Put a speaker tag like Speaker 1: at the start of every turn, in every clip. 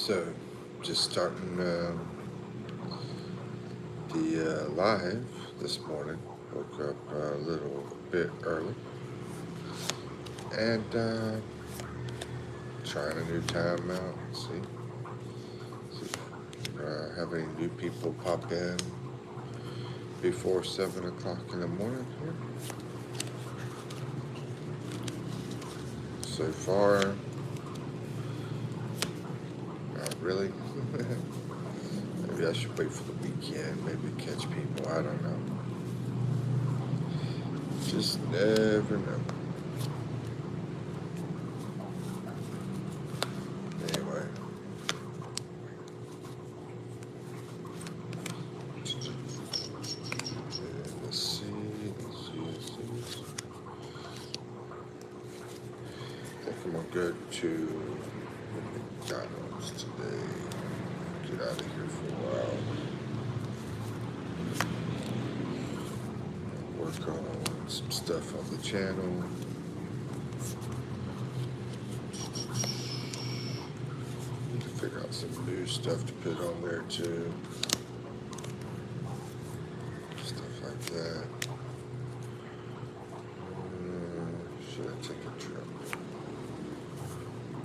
Speaker 1: So, just starting the live this morning. Woke up a little bit early and trying a new time out. See if have any new people pop in before 7 o'clock in the morning here. So far, not really. Maybe I should wait for the weekend, maybe catch people, I don't know. Just never know. Anyway. Let's see. I think I'm gonna go to McDonald's today. Get out of here for a while. Work on some stuff on the channel. Need to figure out some new stuff to put on there too. Stuff like that. Should I take a trip?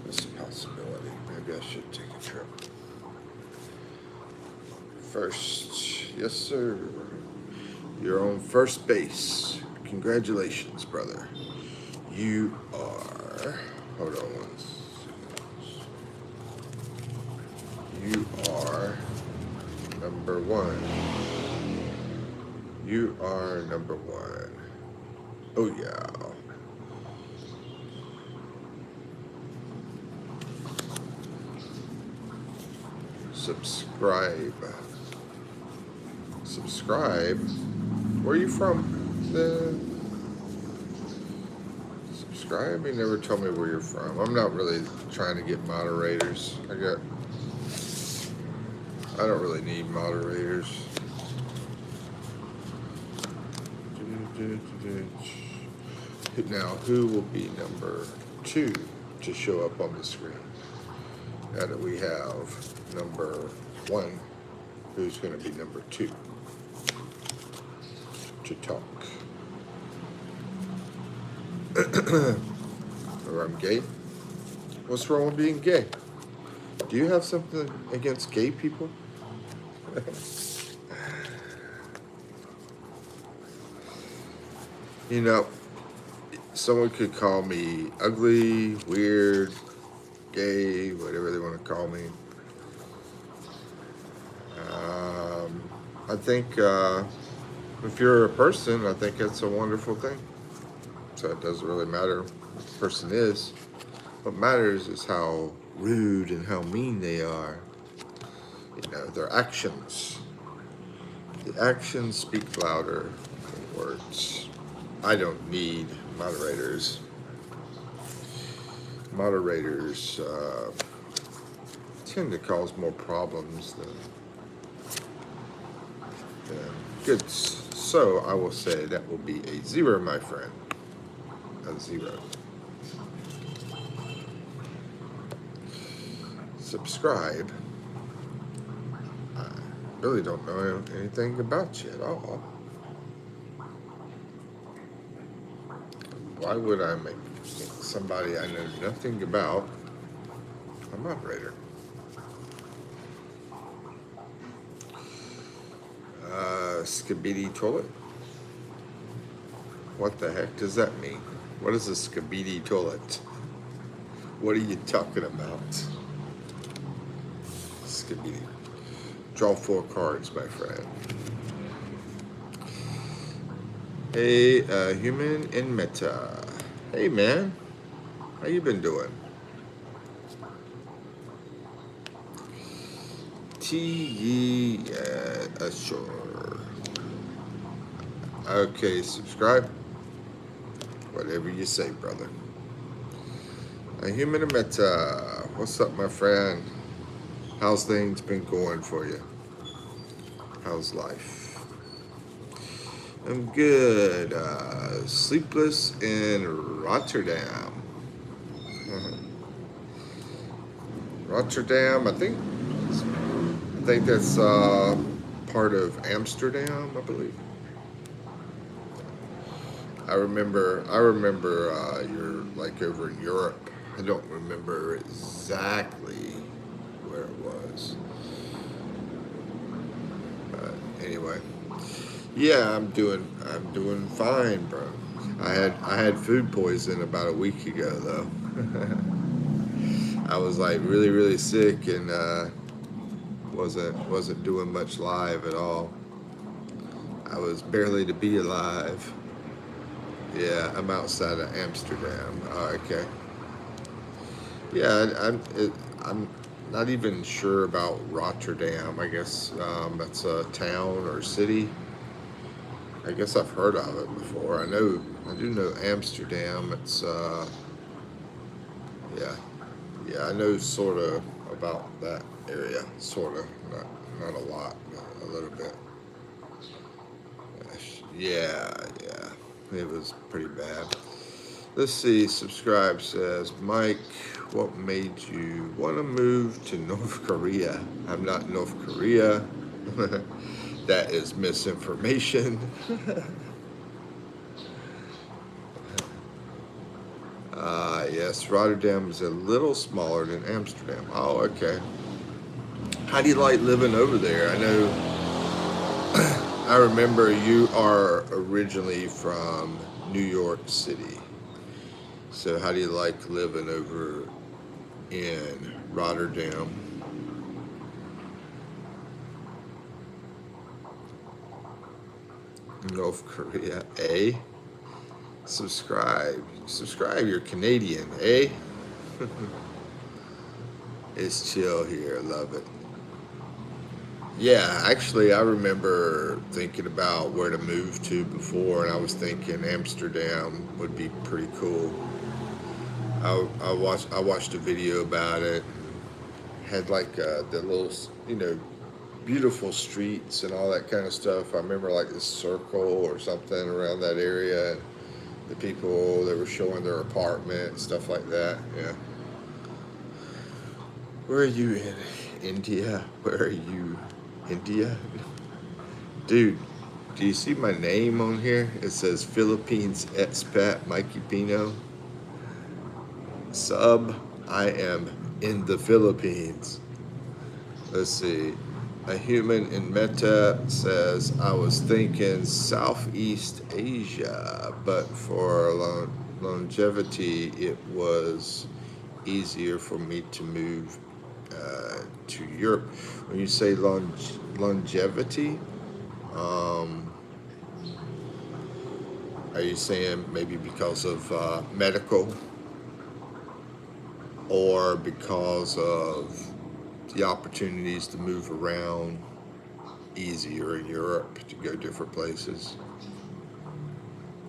Speaker 1: That's a possibility. Maybe I should take a trip. First, yes sir. You're on first base. Congratulations, brother. You are, hold on one second. You are number one. You are number one. Oh yeah. Subscribe. Where are you from? Subscribe? You never told me where you're from. I'm not really trying to get moderators. I don't really need moderators. Now, who will be number 2 to show up on the screen? Now that we have number 1, who's going to be number 2 to talk? Or I'm gay? What's wrong with being gay? Do you have something against gay people? You know, someone could call me ugly, weird, gay, whatever they want to call me. I think if you're a person, I think it's a wonderful thing. So it doesn't really matter what the person is. What matters is how rude and how mean they are. You know, their actions. The actions speak louder than words. I don't need moderators. Moderators tend to cause more problems than good. So I will say that will be a 0, my friend. A 0. Subscribe. I really don't know anything about you at all. Why would I make somebody I know nothing about a moderator? Skibidi toilet? What the heck does that mean? What is a skibidi toilet? What are you talking about? Skibidi. Draw 4 cards, my friend. Hey, human in meta. Hey, man. How you been doing? Sure. Okay, subscribe. Whatever you say, brother. A human in meta. What's up, my friend? How's things been going for you? How's life? I'm good. Sleepless in Rotterdam. Rotterdam. I think that's part of Amsterdam, I believe. I remember you're like over in Europe. I don't remember exactly where it was. But anyway, yeah, I'm doing fine, bro. I had food poisoning about a week ago though. I was like really really sick and wasn't doing much live at all. I was barely to be alive. Yeah, I'm outside of Amsterdam. Oh, okay. Yeah, I'm not even sure about Rotterdam. I guess that's a town or city. I guess I've heard of it before. I do know Amsterdam. It's yeah, yeah. I know sort of about that area, sort of. Not a lot, but a little bit. Yeah, yeah. It was pretty bad. Let's see. Subscribe says Mike. What made you want to move to North Korea? I'm not North Korea. That is misinformation. Yes, Rotterdam is a little smaller than Amsterdam. Oh, okay. How do you like living over there? I know, I remember you are originally from New York City. So, how do you like living over in Rotterdam? North Korea, eh? Subscribe, you're Canadian, eh? It's chill here, love it. Yeah, actually, I remember thinking about where to move to before, and I was thinking Amsterdam would be pretty cool. I watched a video about it. Had like the little, beautiful streets and all that kind of stuff. I remember like this circle or something around that area, and the people that were showing their apartment and stuff like that. Yeah. Where are you in India? Where are you, India? Dude, do you see my name on here? It says Philippines Expat Mikipino. Sub, I am in the Philippines. Let's see. A human in Meta says, I was thinking Southeast Asia, but for longevity, it was easier for me to move to Europe. When you say longevity, um, are you saying maybe because of medical or because of the opportunities to move around easier in Europe to go different places,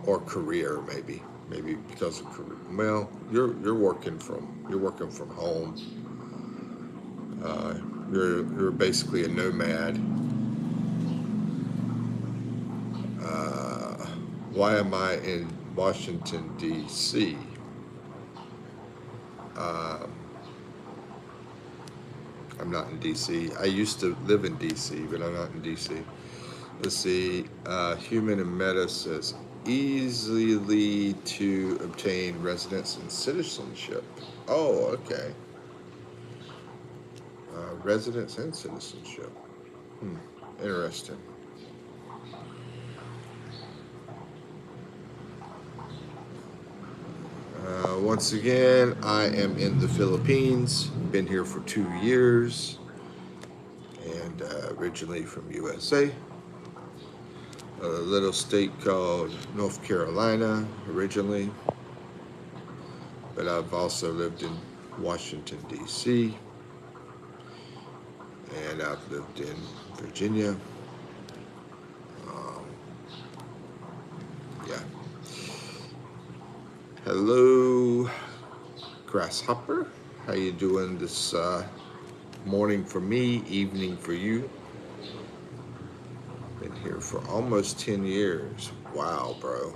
Speaker 1: or career maybe because of career? Well, you're working from home. Uh, you're basically a nomad. Uh, why am I in Washington D.C.? Um, I'm not in D.C. I used to live in D.C., but I'm not in D.C. Let's see. Human and Meta says easily to obtain residence and citizenship. Oh, okay. Residence and citizenship. Hmm. Interesting. Once again, I am in the Philippines. Been here for 2 years, and originally from USA, a little state called North Carolina originally, but I've also lived in Washington, D.C., and I've lived in Virginia. Um, yeah. Hello, Grasshopper. How you doing this morning for me, evening for you? Been here for almost 10 years. Wow, bro.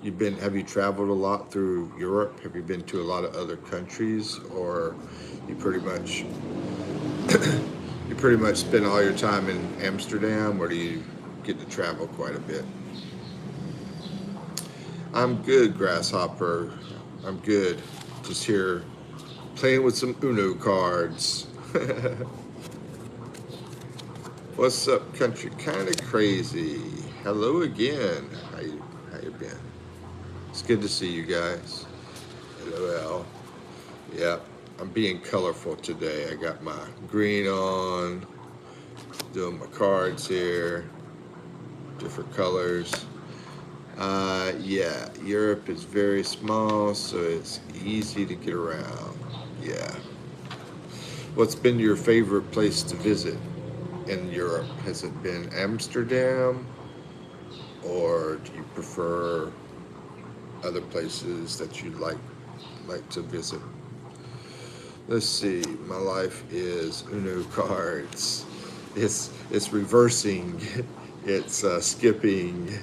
Speaker 1: Have you traveled a lot through Europe? Have you been to a lot of other countries, or you pretty much you pretty much spend all your time in Amsterdam, or do you get to travel quite a bit? I'm good, Grasshopper. I'm good. Just here playing with some Uno cards. What's up, country? Kind of crazy. Hello again. How you been? It's good to see you guys. LOL. Yep. I'm being colorful today. I got my green on, doing my cards here, different colors. Yeah, Europe is very small, so it's easy to get around. Yeah. What's been your favorite place to visit in Europe? Has it been Amsterdam, or do you prefer other places that you'd like to visit? Let's see. My life is Uno cards. It's reversing. It's skipping.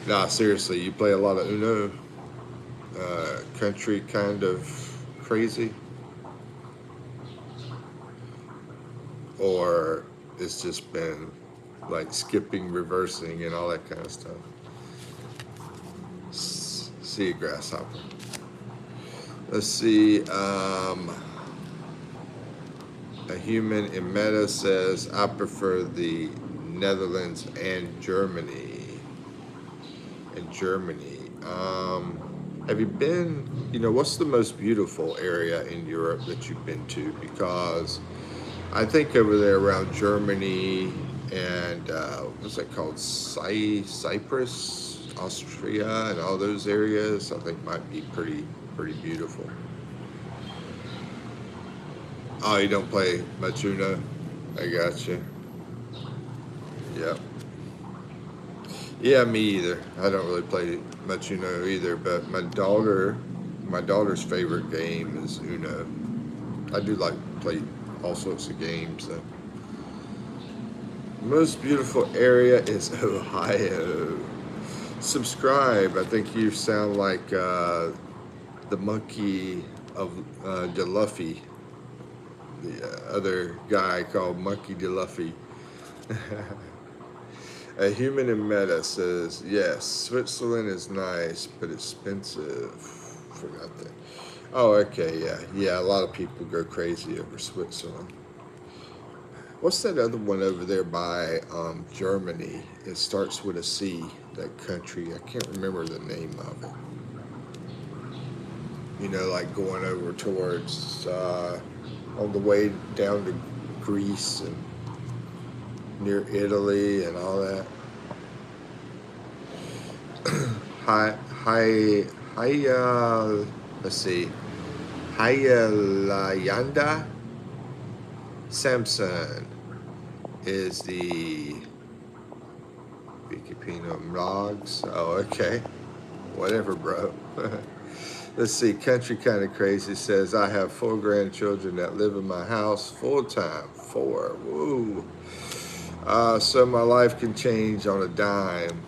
Speaker 1: Nah, seriously, you play a lot of Uno. Country kind of crazy, or it's just been like skipping, reversing, and all that kind of stuff. See you, Grasshopper. Let's see. A human in meta says, I prefer the Netherlands and Germany. Have you been, what's the most beautiful area in Europe that you've been to? Because I think over there around Germany and what's that called? Cyprus, Austria, and all those areas, I think might be pretty beautiful. Oh, you don't play much Uno? I got you. Yep. Yeah, me either. I don't really play much Uno either, but my daughter's favorite game is Uno. I do like to play all sorts of games though. Most beautiful area is Ohio. Subscribe. I think you sound like the monkey of DeLuffy, the other guy called Monkey DeLuffy. A human in meta says, yes, Switzerland is nice, but expensive. Forgot that. Oh, okay, yeah. Yeah, a lot of people go crazy over Switzerland. What's that other one over there by Germany? It starts with a C, that country. I can't remember the name of it. Like going over towards, on the way down to Greece and near Italy and all that. Let's see. Hayalayanda Samson is the Mikipino Mlogs. Oh, okay. Whatever, bro. Let's see. Country Kind of Crazy says, I have 4 grandchildren that live in my house full time. 4. Woo. So my life can change on a dime.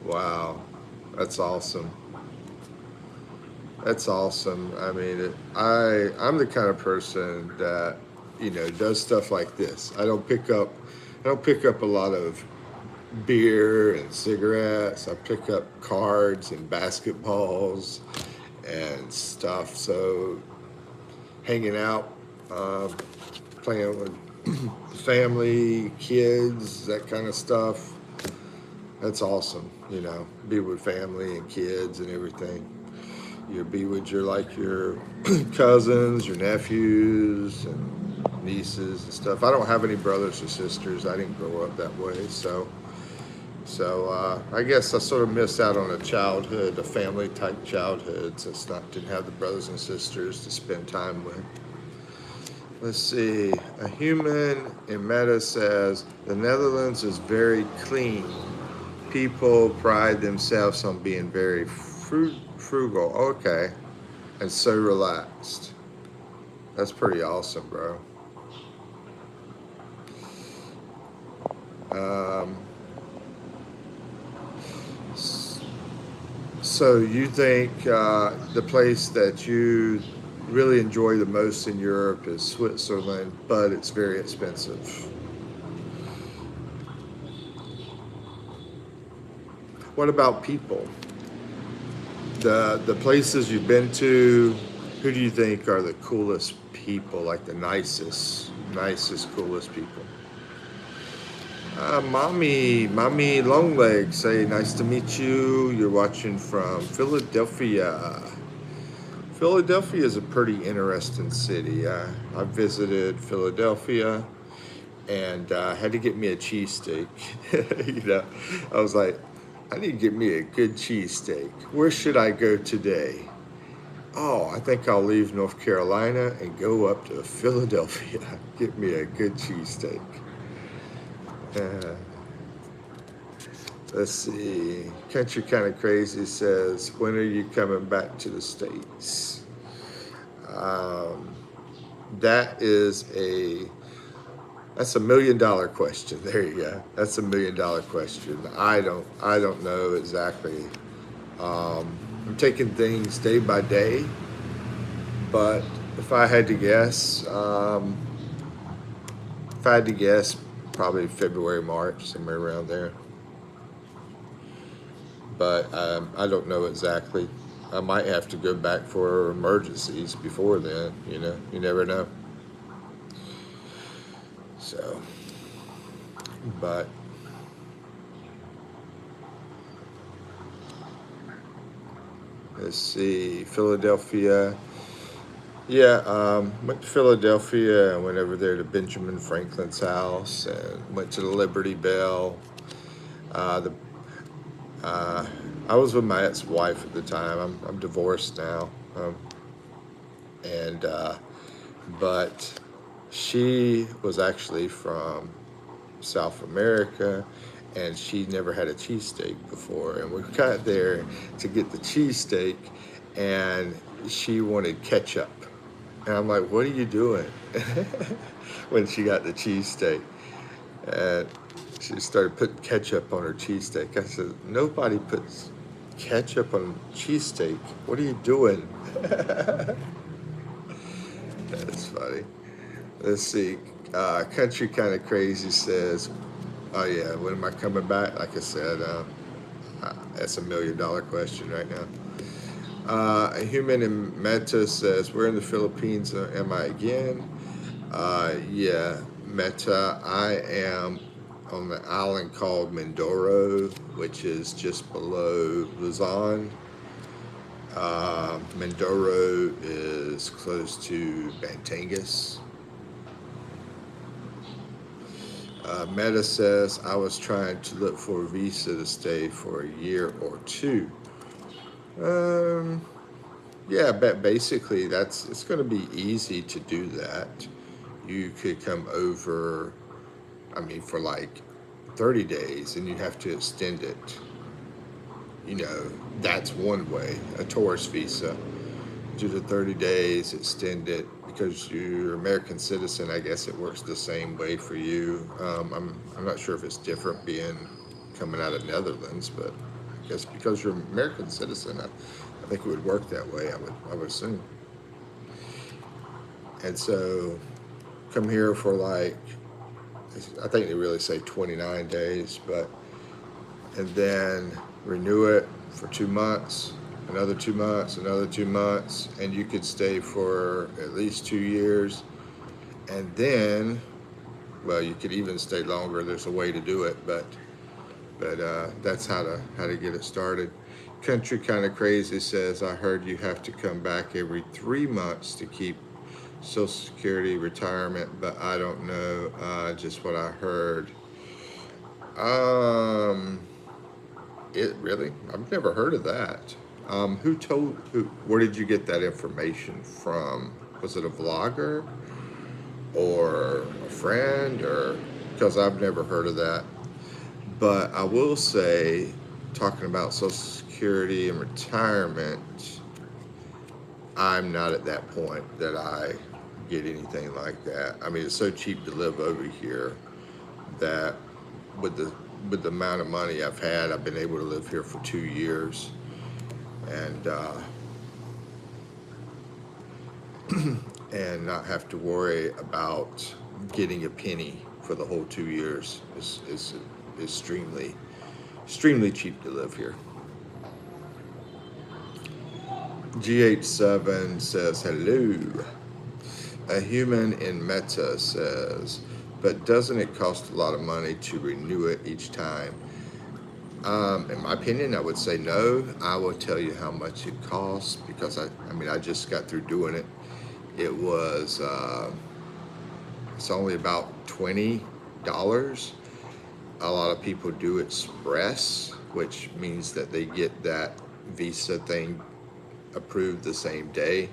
Speaker 1: Wow. That's awesome. That's awesome. I mean, I'm the kind of person that, does stuff like this. I don't pick up a lot of beer and cigarettes. I pick up cards and basketballs and stuff. So hanging out, playing with family, kids, that kind of stuff. That's awesome, be with family and kids and everything. You be with your cousins, your nephews and nieces and stuff. I don't have any brothers or sisters. I didn't grow up that way, so I guess I sort of missed out on a family type childhood, since I didn't have the brothers and sisters to spend time with. Let's see. A human in meta says, the Netherlands is very clean. People pride themselves on being very frugal. Okay. And so relaxed. That's pretty awesome, bro. So you think the place that you really enjoy the most in Europe is Switzerland, but it's very expensive. What about people? The places you've been to, who do you think are the coolest people, like the nicest, coolest people? Mommy Longlegs, say nice to meet you. You're watching from Philadelphia. Philadelphia is a pretty interesting city. I visited Philadelphia and had to get me a cheesesteak. you know, I was like, I need to get me a good cheesesteak. Where should I go today? Oh, I think I'll leave North Carolina and go up to Philadelphia. Get me a good cheesesteak. Uh, let's see. Country Kind of Crazy says, when are you coming back to the States? Um, that is that's $1 million question. There you go. That's $1 million question. I don't know exactly. I'm taking things day by day, but if I had to guess, probably February, March, somewhere around there. But I don't know exactly. I might have to go back for emergencies before then. You never know. So, but let's see, Philadelphia. Yeah, went to Philadelphia and went over there to Benjamin Franklin's house and went to the Liberty Bell. The uh, I was with my ex-wife at the time. I'm divorced now, and but she was actually from South America, and she never had a cheesesteak before. And we got there to get the cheesesteak, and she wanted ketchup. And I'm like, what are you doing? when she got the cheesesteak. And she started putting ketchup on her cheesesteak. I said, nobody puts ketchup on cheesesteak. What are you doing? That's funny. Let's see. Country Kind of Crazy says, oh yeah, when am I coming back? Like I said, that's $1 million question right now. A human in Meta says, where in the Philippines am I again? Yeah, Meta. I am on the island called Mindoro, which is just below Luzon. Mindoro is close to Batangas. Meta says, I was trying to look for a visa to stay for a year or two. Yeah, but basically it's going to be easy to do that. You could come over, I mean, for like 30 days and you have to extend it. That's one way, a tourist visa. Do the 30 days, extend it. Because you're American citizen, I guess it works the same way for you. I'm not sure if it's different being coming out of Netherlands, but I guess because you're an American citizen, I think it would work that way. I would assume. And so, come here for like, I think they really say 29 days, and then renew it for 2 months, another 2 months, another 2 months, and you could stay for at least 2 years. And then, well, you could even stay longer. There's a way to do it, but that's how to get it started. Country Kind of Crazy says, I heard you have to come back every 3 months to keep Social Security retirement, but I don't know, just what I heard. It really? I've never heard of that. Where did you get that information from? Was it a vlogger or a friend, or, because I've never heard of that. But I will say, talking about Social Security and retirement, I'm not at that point that I get anything like that. I mean, it's so cheap to live over here that with the amount of money I've had, I've been able to live here for 2 years. and and not have to worry about getting a penny for the whole 2 years. Is extremely cheap to live here. GH7 says hello. A human in Meta says, but doesn't it cost a lot of money to renew it each time? In my opinion, I would say no. I will tell you how much it costs because I mean, I just got through doing it. It was, it's only about $20. A lot of people do Express, which means that they get that Visa thing approved the same day.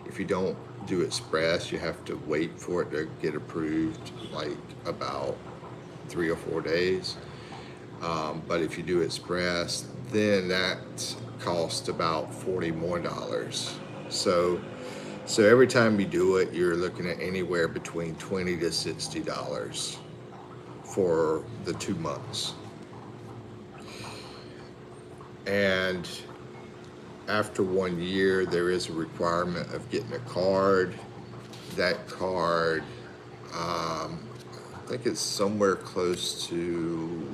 Speaker 1: If you don't do Express, you have to wait for it to get approved, like about 3 or 4 days. But if you do Express, then that costs about $40 more. So every time you do it, you're looking at anywhere between $20 to $60 for the 2 months. And after 1 year, there is a requirement of getting a card. That card, I think it's somewhere close to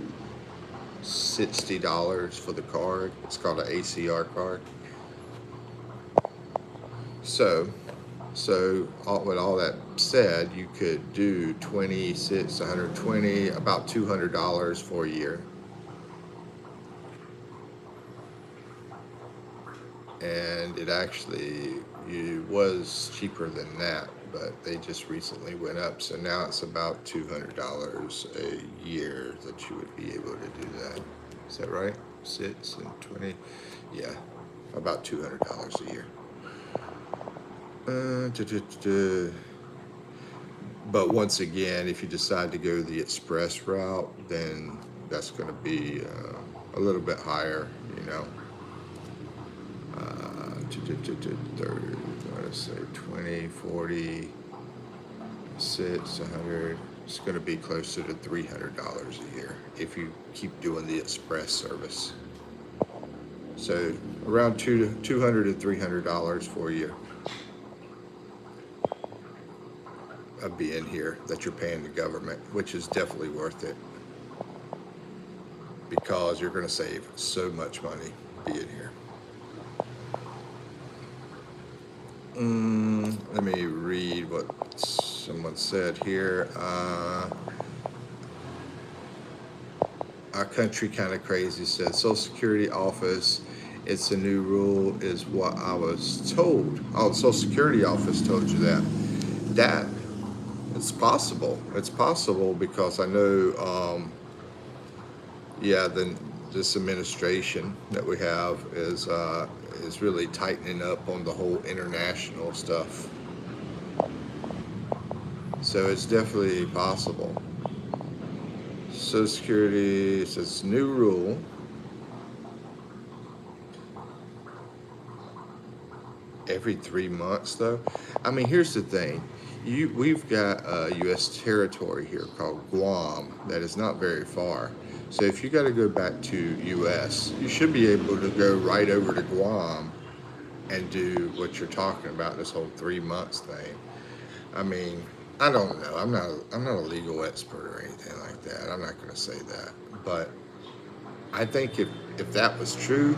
Speaker 1: $60 for the card. It's called an ACR card. So with all that said, you could do 26, 120, about $200 for a year. And it actually was cheaper than that, but they just recently went up. So now it's about $200 a year that you would be able to do that. Is that right? 6 and 20? Yeah, about $200 a year. But once again, if you decide to go the express route, then that's going to be a little bit higher, you know. 30, let's say 20, 40, 100. It's going to be closer to $300 a year if you keep doing the express service. So around $200 to $300 for a year of being here that you're paying the government, which is definitely worth it because you're going to save so much money being here. Let me read what someone said here. Our country kind of crazy said Social Security office, it's a new rule is what I was told. Oh, the Social Security office told you that. That it's possible. It's possible because I know this administration that we have is really tightening up on the whole international stuff. So it's definitely possible. Social Security says new rule. Every 3 months, though. I mean, here's the thing. We've got a U.S. territory here called Guam that is not very far. So if you got to go back to U.S., you should be able to go right over to Guam and do what you're talking about, this whole 3 months thing. I mean, I don't know. I'm not a legal expert or anything like that. I'm not going to say that. But I think if that was true,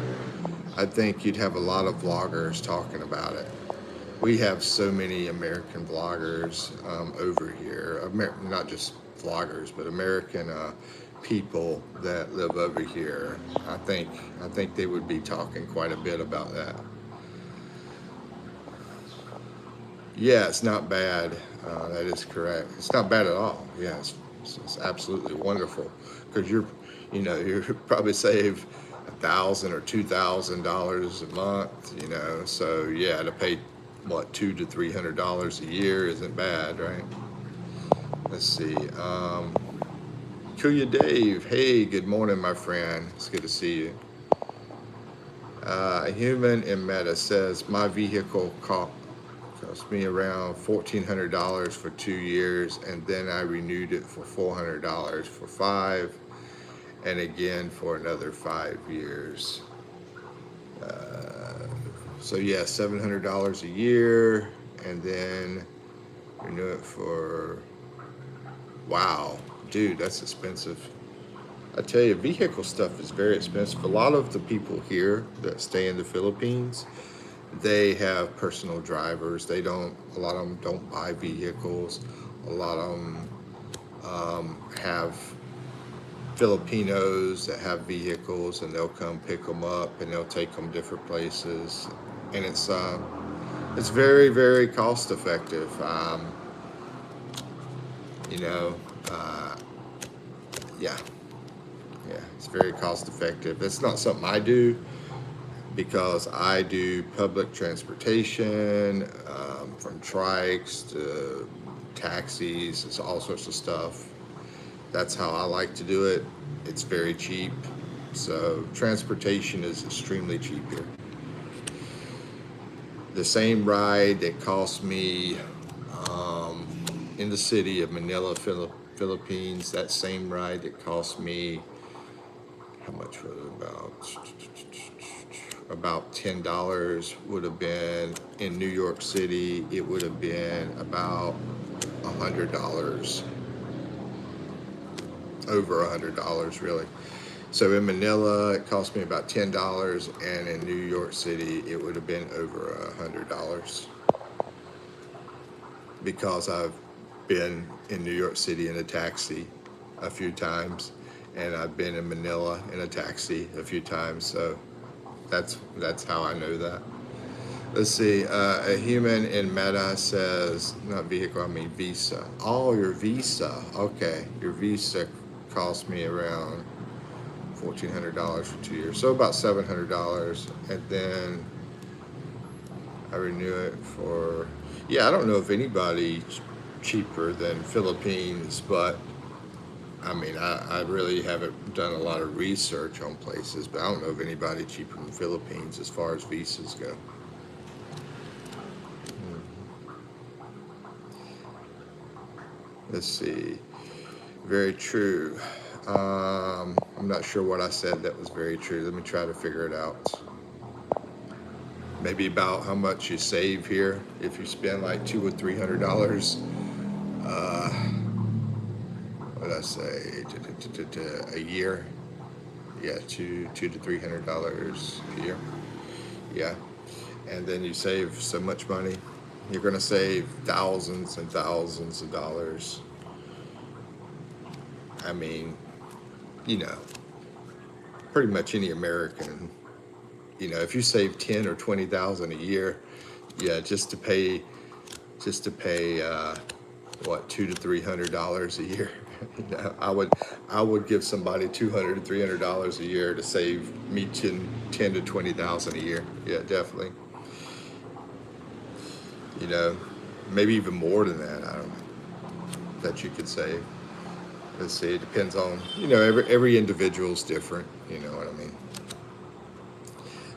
Speaker 1: I think you'd have a lot of vloggers talking about it. We have so many American vloggers over here, not just vloggers, but American people that live over here. I think they would be talking quite a bit about that. Yeah, it's not bad. That is correct. It's not bad at all. Yeah, it's absolutely wonderful because you probably save $1,000 or $2,000 a month. You know, so yeah, to pay what $200 to $300 a year isn't bad, right? Let's see. Kuya Dave, hey, good morning, my friend. It's good to see you. A human in Meta says my vehicle cost me around $1,400 for 2 years, and then I renewed it for $400 for 5, and again for another 5 years. So yeah, $700 a year, and then renew it for, wow, dude, that's expensive. I tell you, vehicle stuff is very expensive. A lot of the people here that stay in the Philippines, they have personal drivers. They don't, a lot of them don't buy vehicles. A lot of them have Filipinos that have vehicles, and they'll come pick them up and they'll take them different places. And it's very, very cost effective. You know, uh, yeah, yeah, it's very cost effective. It's not something I do because I do public transportation, from trikes to taxis, it's all sorts of stuff. That's how I like to do it. It's very cheap. So transportation is extremely cheap here. The same ride that cost me in the city of Manila, Philippines, that same ride that cost me, how much was it, about $10 would have been in New York City. It would have been about $100, over $100 really. So in Manila, it cost me about $10, and in New York City, it would have been over $100 because I've been in New York City in a taxi a few times, and I've been in Manila in a taxi a few times. So that's how I know that. Let's see. A human in Meta says, not vehicle, I mean visa. Oh, your visa. Okay, your visa cost me around $1,400 for 2 years, so about $700, and then I renew it for, yeah, I don't know if anybody's cheaper than Philippines, but I mean, I really haven't done a lot of research on places, but I don't know of anybody cheaper than Philippines as far as visas go. Let's see. Very true. I'm not sure what I said that was very true. Let me try to figure it out. Maybe about how much you save here if you spend like $200 or $300. What did I say? A year? Yeah, $200 to $300 a year. Yeah, and then you save so much money. You're gonna save thousands and thousands of dollars. I mean, you know, pretty much any American, you know, if you save 10 or 20,000 a year, yeah, just to pay what, $200 to $300 a year. You know, I would give somebody $200 to $300 a year to save me 10 to 20,000 a year. Yeah, definitely. You know, maybe even more than that. I don't know, that you could save. Let's see. It depends on, you know, every individual's different. You know what I mean?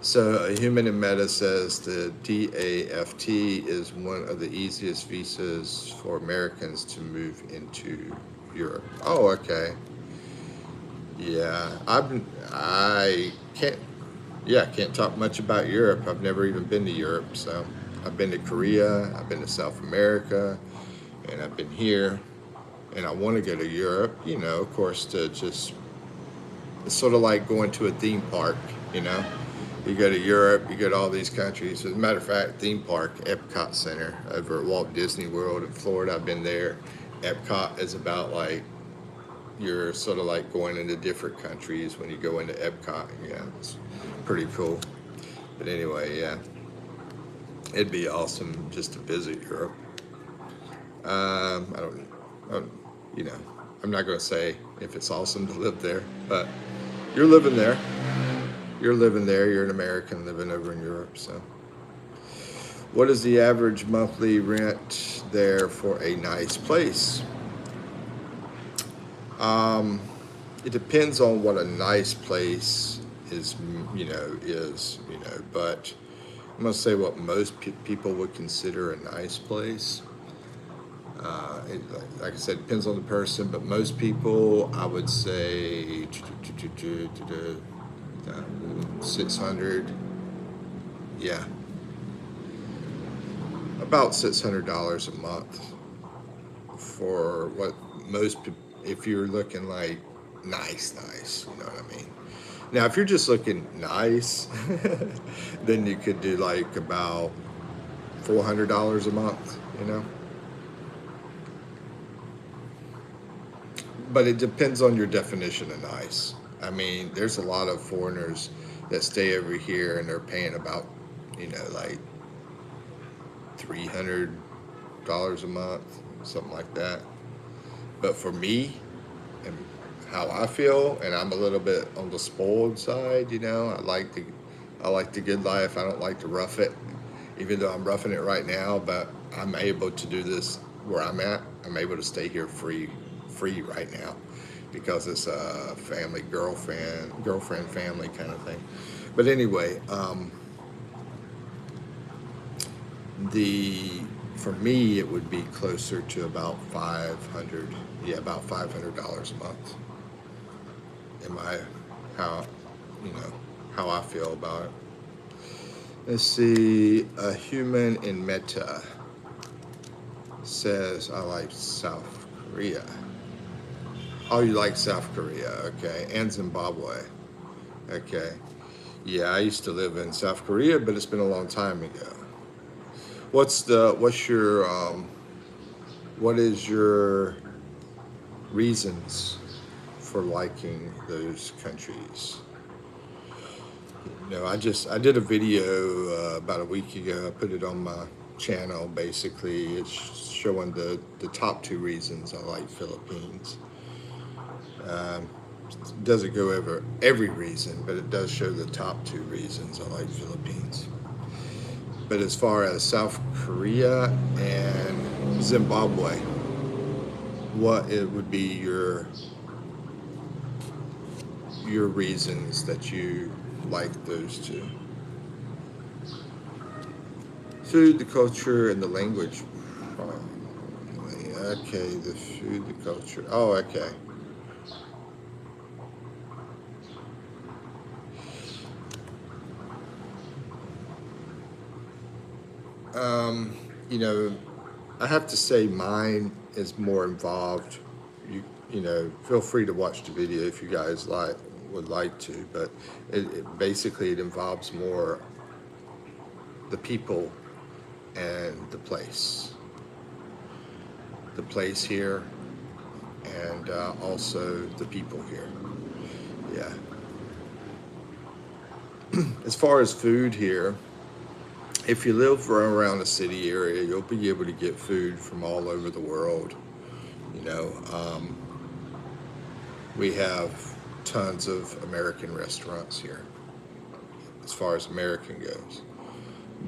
Speaker 1: So a human in Meta says the DAFT is one of the easiest visas for Americans to move into Europe. Oh, okay. Yeah, I can't, yeah, can't talk much about Europe. I've never even been to Europe. So I've been to Korea, I've been to South America, and I've been here. And I want to go to Europe, you know, of course, to just, it's sort of like going to a theme park, you know. You go to Europe, you go to all these countries. As a matter of fact, theme park, Epcot Center over at Walt Disney World in Florida, I've been there. Epcot is about like, you're sort of like going into different countries when you go into Epcot. Yeah, it's pretty cool. But anyway, yeah, it'd be awesome just to visit Europe. I don't, you know, I'm not going to say if it's awesome to live there, but you're living there. You're living there. You're an American living over in Europe. So, what is the average monthly rent there for a nice place? It depends on what a nice place is, but I'm going to say what most people would consider a nice place. Like I said, depends on the person, but most people, I would say 600. Yeah, about $600 a month for what most people, if you're looking like nice, you know what I mean? Now, if you're just looking nice, then you could do like about $400 a month, you know? But it depends on your definition of nice. I mean, there's a lot of foreigners that stay over here and they're paying about, like $300 a month, something like that. But for me and how I feel, and I'm a little bit on the spoiled side, I like the good life. I don't like to rough it, even though I'm roughing it right now. But I'm able to do this where I'm at. I'm able to stay here free right now because it's a family girlfriend family kind of thing. But anyway, the for me it would be closer to about 500, yeah, about $500 a month. Am I how you know how I feel about it? Let's see. A human in Meta says I like South Korea. Oh, you like South Korea, okay, and Zimbabwe, okay. Yeah, I used to live in South Korea, but it's been a long time ago. What is your reasons for liking those countries? I did a video about a week ago. I put it on my channel. Basically, it's showing the top two reasons I like Philippines. It doesn't go over every reason, but it does show the top two reasons I like Philippines. But as far as South Korea and Zimbabwe, what it would be your reasons that you like those two? Food, the culture, and the language. Okay, the food, the culture. Oh, okay. Um, I have to say mine is more involved. Feel free to watch the video if you guys would like to, but it basically it involves more the people and the place here, and also the people here. Yeah. As far as food here, if you live around the city area, you'll be able to get food from all over the world. We have tons of American restaurants here, as far as American goes.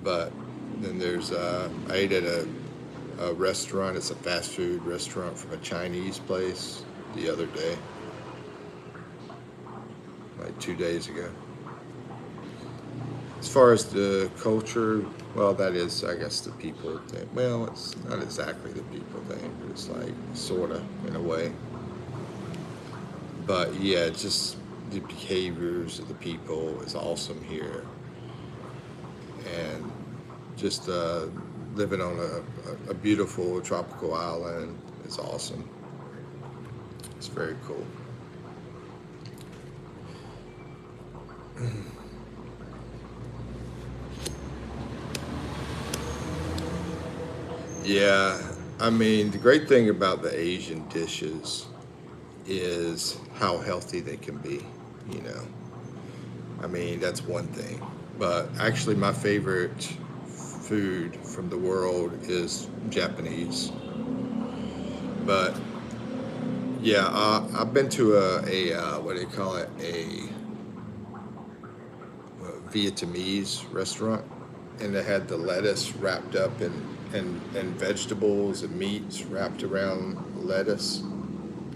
Speaker 1: But then I ate at a restaurant. It's a fast food restaurant from a Chinese place the other day, like 2 days ago. As far as the culture, well, that is, I guess, the people thing. Well, it's not exactly the people thing, but it's like sort of in a way. But yeah, just the behaviors of the people is awesome here, and just living on a beautiful tropical island is awesome. It's very cool. Yeah, I mean, the great thing about the Asian dishes is how healthy they can be, you know. I mean, that's one thing. But actually, my favorite food from the world is Japanese. But yeah, I've been to a what do you call it? A Vietnamese restaurant, and they had the lettuce wrapped up in vegetables and meats wrapped around lettuce.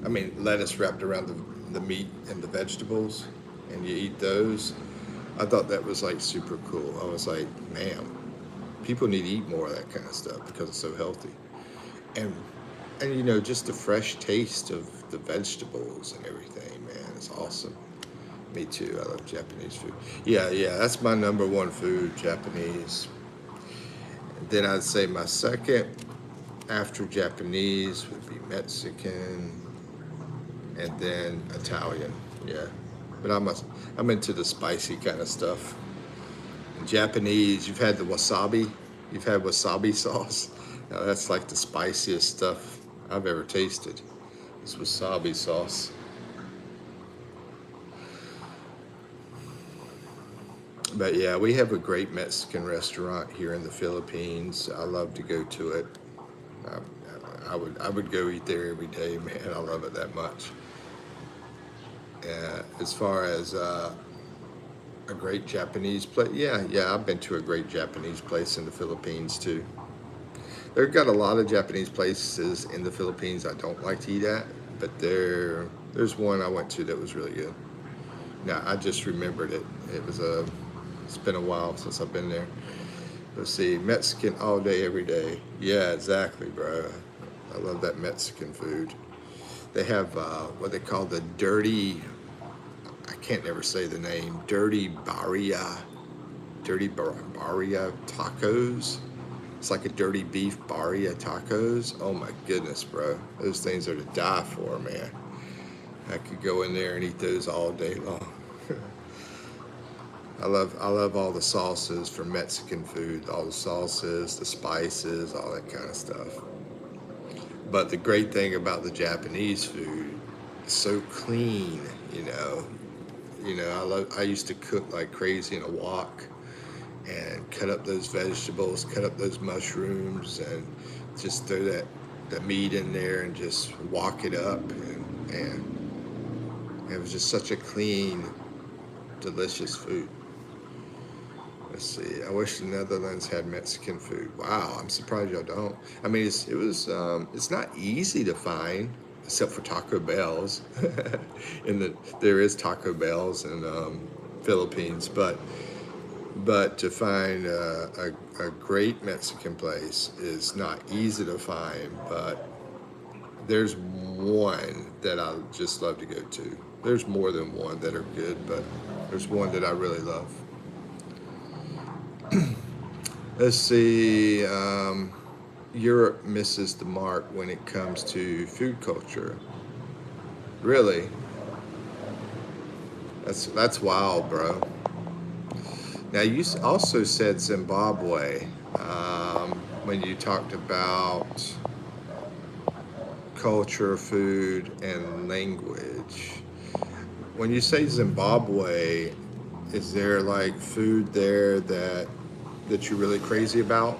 Speaker 1: I mean, lettuce wrapped around the meat and the vegetables, and you eat those. I thought that was like super cool. I was like, man, people need to eat more of that kind of stuff because it's so healthy. And you know, just the fresh taste of the vegetables and everything, man, it's awesome. Me too. I love Japanese food. Yeah, that's my number one food, Japanese. Then I'd say my second after Japanese would be Mexican, and then Italian. Yeah, but I'm into the spicy kind of stuff. And Japanese, you've had the wasabi. You've had wasabi sauce. Now that's like the spiciest stuff I've ever tasted. It's wasabi sauce. But yeah, we have a great Mexican restaurant here in the Philippines. I love to go to it. I would go eat there every day, man. I love it that much. As far as a great Japanese place, yeah, I've been to a great Japanese place in the Philippines too. They've got a lot of Japanese places in the Philippines I don't like to eat at, but there's one I went to that was really good. Now I just remembered it. It's been a while since I've been there. Let's see, Mexican all day, every day. Yeah, exactly, bro. I love that Mexican food. They have what they call the dirty, I can't never say the name, dirty barria tacos. It's like a dirty beef barria tacos. Oh my goodness, bro. Those things are to die for, man. I could go in there and eat those all day long. I love all the sauces for Mexican food, all the sauces, the spices, all that kind of stuff. But the great thing about the Japanese food, it's so clean, you know. I used to cook like crazy in a wok and cut up those vegetables, cut up those mushrooms, and just throw that meat in there and just wok it up, and it was just such a clean, delicious food. Let's see. I wish the Netherlands had Mexican food. Wow, I'm surprised y'all don't. I mean, it's not easy to find, except for Taco Bell's. There is Taco Bell's in Philippines, but to find a great Mexican place is not easy to find. But there's one that I just love to go to. There's more than one that are good, but there's one that I really love. Let's see. Europe misses the mark when it comes to food culture. Really? That's wild, bro. Now you also said Zimbabwe when you talked about culture, food, and language. When you say Zimbabwe, is there like food there that you're really crazy about,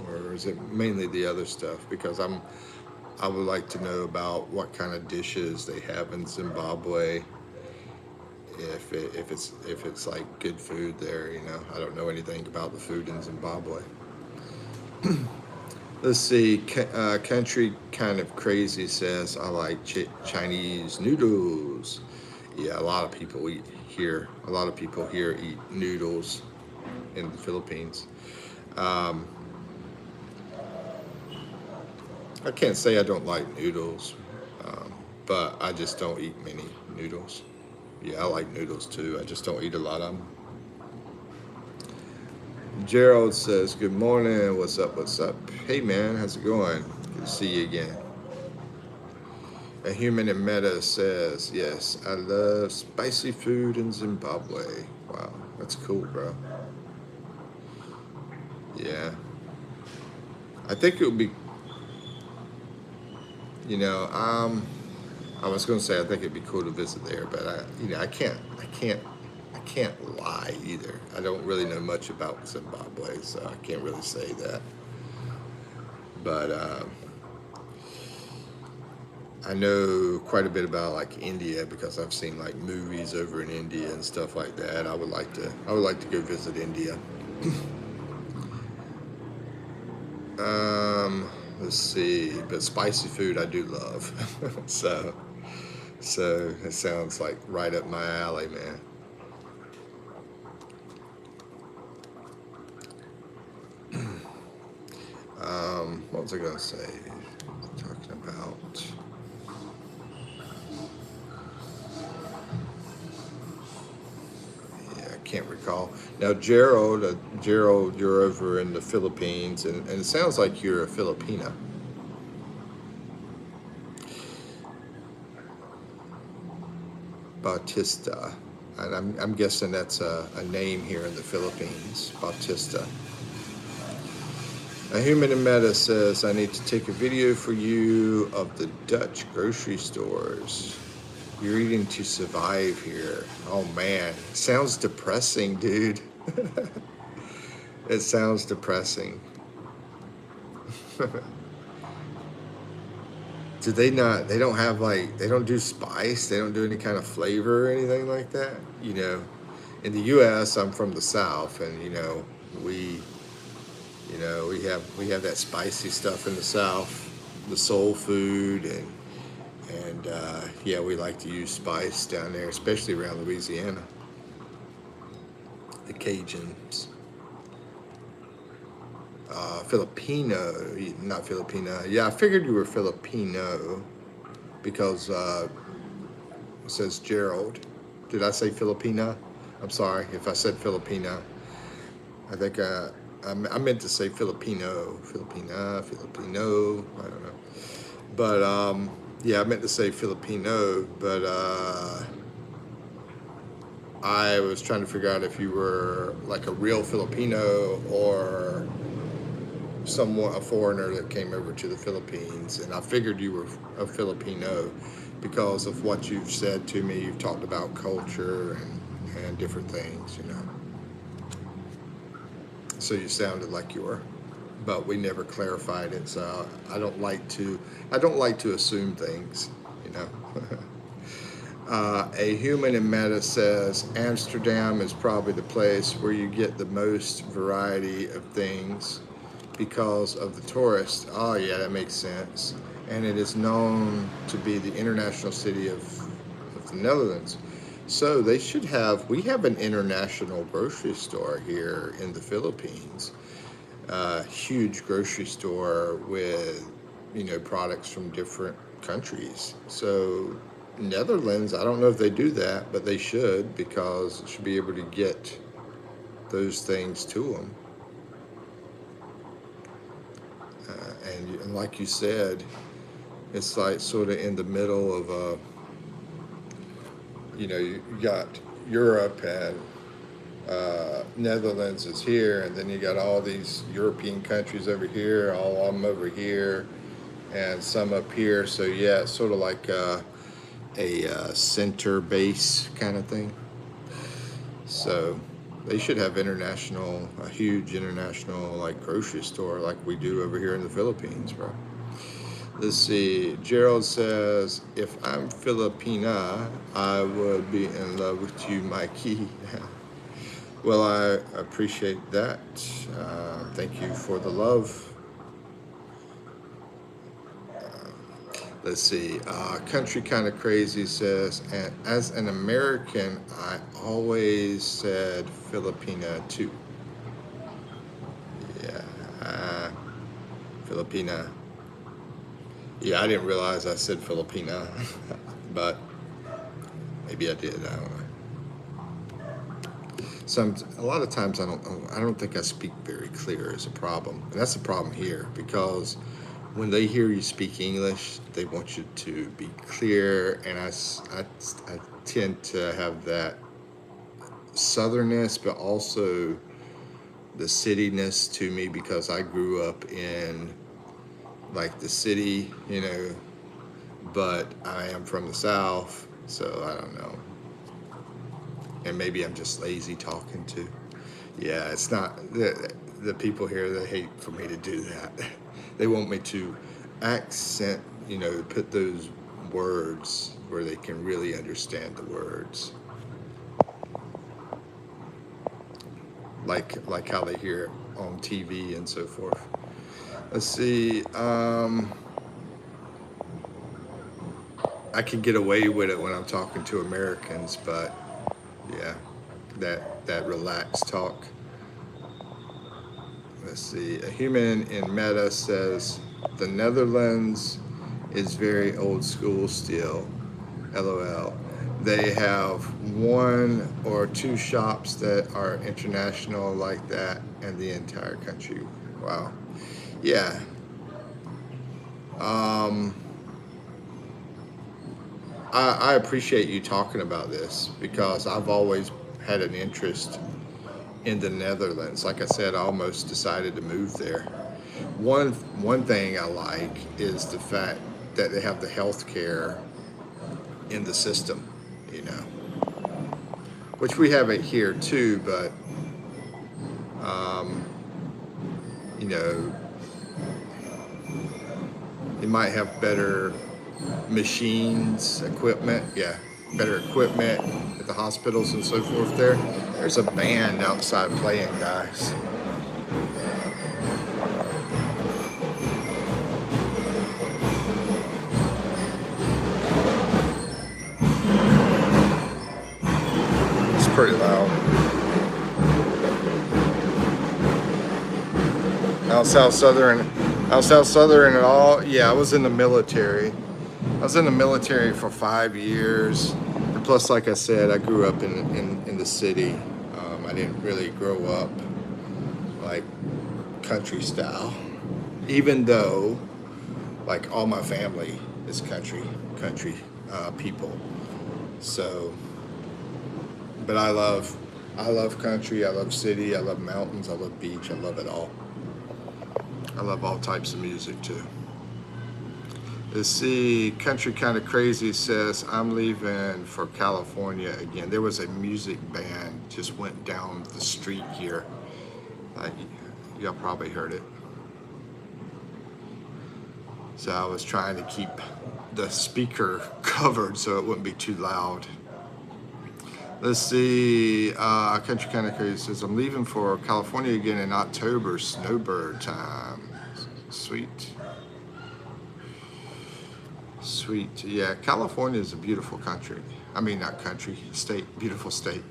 Speaker 1: or is it mainly the other stuff? Because I would like to know about what kind of dishes they have in Zimbabwe. If it's like good food there, I don't know anything about the food in Zimbabwe. Let's see. Country kind of crazy says I like Chinese noodles. Yeah, a lot of people here eat noodles in the Philippines. I can't say I don't like noodles, but I just don't eat many noodles. Yeah, I like noodles too. I just don't eat a lot of them. Gerald says, good morning. What's up? What's up? Hey, man. How's it going? Good to see you again. A Human in Meta says, yes, I love spicy food in Zimbabwe. Wow, that's cool, bro. Yeah. I think it would be, I was going to say I think it'd be cool to visit there, but I can't lie either. I don't really know much about Zimbabwe, so I can't really say that. But I know quite a bit about like India because I've seen like movies over in India and stuff like that. I would like to go visit India. Let's see, but spicy food I do love. so it sounds like right up my alley, man. What was I gonna say? Talking about. can't recall. Now, Gerald, you're over in the Philippines, and it sounds like you're a Filipina. Bautista. And I'm guessing that's a name here in the Philippines, Bautista. A human in meta says, I need to take a video for you of the Dutch grocery stores. You're eating to survive here. Oh man, sounds depressing, dude. It sounds depressing. Do they not, they don't have like, they don't do spice, they don't do any kind of flavor or anything like that? You know, in the US, I'm from the South, and we, we have that spicy stuff in the South, the soul food, and yeah, we like to use spice down there, especially around Louisiana. The Cajuns. Filipino, not Filipina. Yeah, I figured you were Filipino because it says Gerald. Did I say Filipina? I'm sorry if I said Filipina. I think I meant to say Filipino, Filipina, Filipino. I don't know, but yeah, I meant to say Filipino, but I was trying to figure out if you were like a real Filipino or a foreigner that came over to the Philippines, and I figured you were a Filipino because of what you've said to me. You've talked about culture and different things, So you sounded like you were, but we never clarified it. So I don't like to assume things, A human in meta says Amsterdam is probably the place where you get the most variety of things because of the tourists. Oh yeah, that makes sense. And it is known to be the international city of the Netherlands. So we have an international grocery store here in the Philippines. Huge grocery store with, products from different countries. So Netherlands, I don't know if they do that, but they should, because it should be able to get those things to them. And like you said, it's like sort of in the middle of you got Europe, and Netherlands is here, and then you got all these European countries over here, all of them over here, and some up here. So yeah, it's sort of like a center base kind of thing. So they should have a huge international like grocery store like we do over here in the Philippines, bro. Let's see. Gerald says, if I'm Filipina, I would be in love with you, Mikey. Well, I appreciate that. Thank you for the love. Let's see. Country Kind of Crazy says, and as an American, I always said Filipina too. Yeah, Filipina. Yeah, I didn't realize I said Filipina, but maybe I did. I don't know. A lot of times I don't think I speak very clear is a problem, and that's the problem here, because when they hear you speak English, they want you to be clear, and I tend to have that southernness, but also the cityness to me, because I grew up in like the city, but I am from the South, so I don't know. And maybe I'm just lazy talking too. Yeah, it's not, the people here, they hate for me to do that. They want me to accent, put those words where they can really understand the words. Like how they hear it on TV and so forth. Let's see. I can get away with it when I'm talking to Americans, but yeah, that relaxed talk. Let's see. A human in meta says the Netherlands is very old school still. LOL. they have one or two shops that are international like that, and the entire country. Wow. Yeah. Um, I appreciate you talking about this because I've always had an interest in the Netherlands. Like I said, I almost decided to move there. One thing I like is the fact that they have the healthcare in the system, you know, which we have it here too, but um, you know, you might have better machines, equipment, yeah, better equipment at the hospitals and so forth there. There's a band outside playing, guys. It's pretty loud. Out South Southern, out South Southern at all? Yeah, I was in the military. I was in the military for 5 years. And plus, like I said, I grew up in the city. I didn't really grow up like country style, even though like all my family is country people. So, but I love country. I love city. I love mountains. I love beach. I love it all. I love all types of music too. Let's see, Country Kind of Crazy says, I'm leaving for California again. There was a music band just went down the street here. Y'all probably heard it. So I was trying to keep the speaker covered so it wouldn't be too loud. Let's see, Country Kind of Crazy says, I'm leaving for California again in October, snowbird time. Sweet. Sweet. Yeah, California is a beautiful country. I mean, not country, state, beautiful state.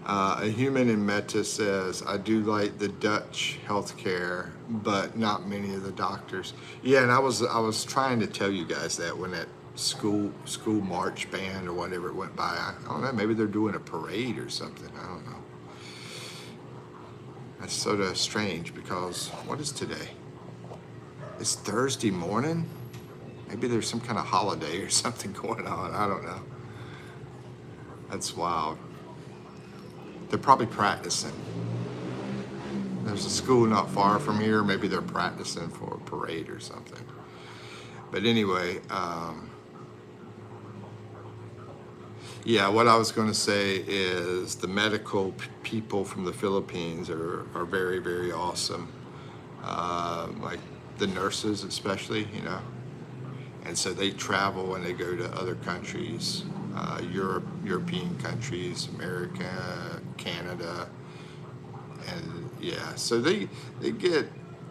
Speaker 1: A human in Meta says, I do like the Dutch healthcare, but not many of the doctors. Yeah, and I was trying to tell you guys that when that school march band or whatever it went by. I don't know, maybe they're doing a parade or something. I don't know. That's sort of strange because what is today? It's Thursday morning? Maybe there's some kind of holiday or something going on. I don't know. That's wild. They're probably practicing. There's a school not far from here. Maybe they're practicing for a parade or something. But anyway, yeah, what I was going to say is the medical people from the Philippines are very, very awesome. Like the nurses especially, you know. And so they travel and they go to other countries, European countries, America, Canada, and yeah. So they're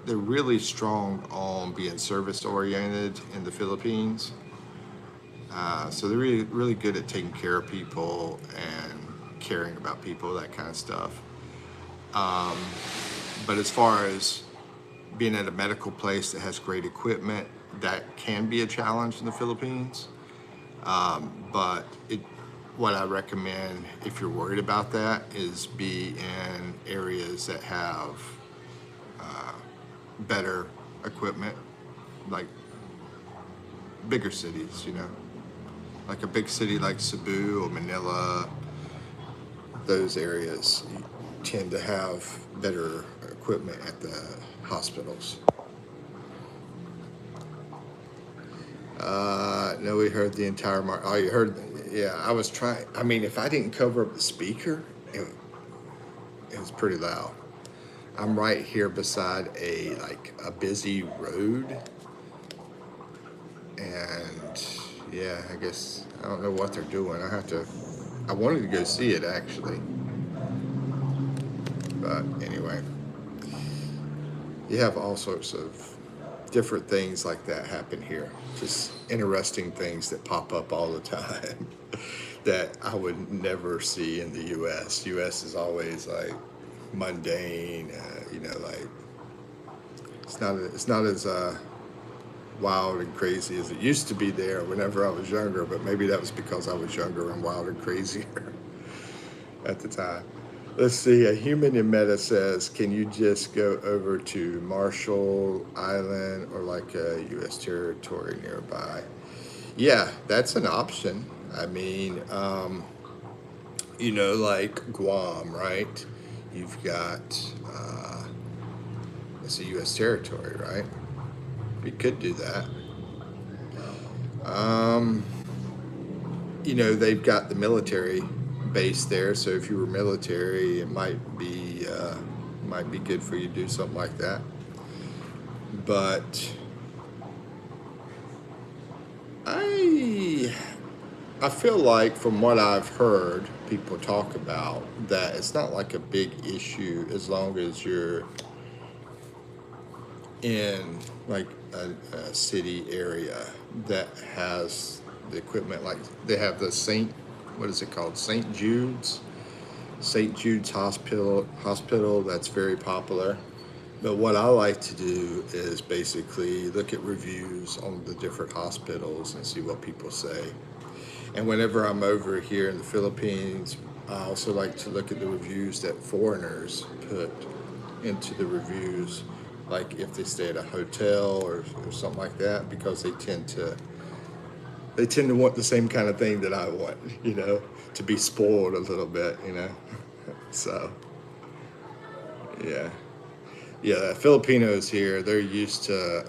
Speaker 1: really strong on being service oriented in the Philippines. So they're really really good at taking care of people and caring about people, that kind of stuff. But as far as being at a medical place that has great equipment, that can be a challenge in the Philippines. But what I recommend if you're worried about that is be in areas that have better equipment, like bigger cities, you know, like a big city like Cebu or Manila. Those areas tend to have better equipment at the hospitals. No, we heard the entire mark. Oh, you heard? Yeah, I was trying. I mean, if I didn't cover up the speaker, it was pretty loud. I'm right here beside a busy road, and yeah, I guess I don't know what they're doing. I wanted to go see it actually, but anyway, you have all sorts of different things like that happen here. Just interesting things that pop up all the time that I would never see in the U.S. U.S. is always like mundane, you know, like it's not as wild and crazy as it used to be there whenever I was younger, but maybe that was because I was younger and wild and crazier at the time. Let's see, a human in meta says, can you just go over to Marshall Island or like a U.S. territory nearby? Yeah, that's an option. I mean, like Guam, right? You've got, it's a U.S. territory, right? We could do that. Um, they've got the military base there, so if you were military, it might be good for you to do something like that. But I feel like from what I've heard people talk about that it's not like a big issue as long as you're in like a city area that has the equipment. Like they have the what is it called, St. Jude's hospital that's very popular. But what I like to do is basically look at reviews on the different hospitals and see what people say. And whenever I'm over here in the Philippines, I also like to look at the reviews that foreigners put into the reviews, like if they stay at a hotel or something like that, because they tend to want the same kind of thing that I want, to be spoiled a little bit, So, yeah. Yeah, Filipinos here, they're used to,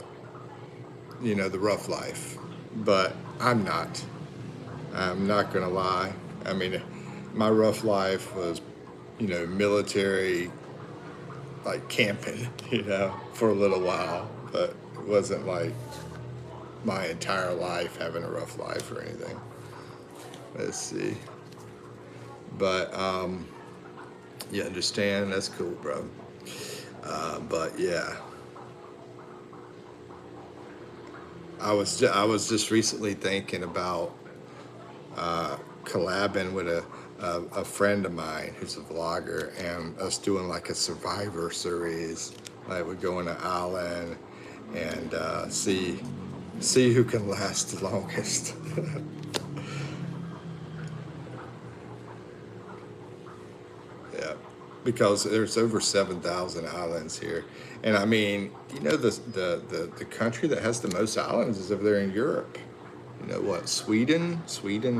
Speaker 1: the rough life, but I'm not. I'm not gonna lie. I mean, my rough life was, military, like camping, for a little while, but it wasn't like my entire life having a rough life or anything. Let's see. But, you understand? That's cool, bro. But yeah, I was just recently thinking about collabing with a friend of mine who's a vlogger, and us doing like a survivor series. Like we go on an island and see who can last the longest. Yeah, because there's over 7,000 islands here, and I mean, the country that has the most islands is over there in Europe. You know what? Sweden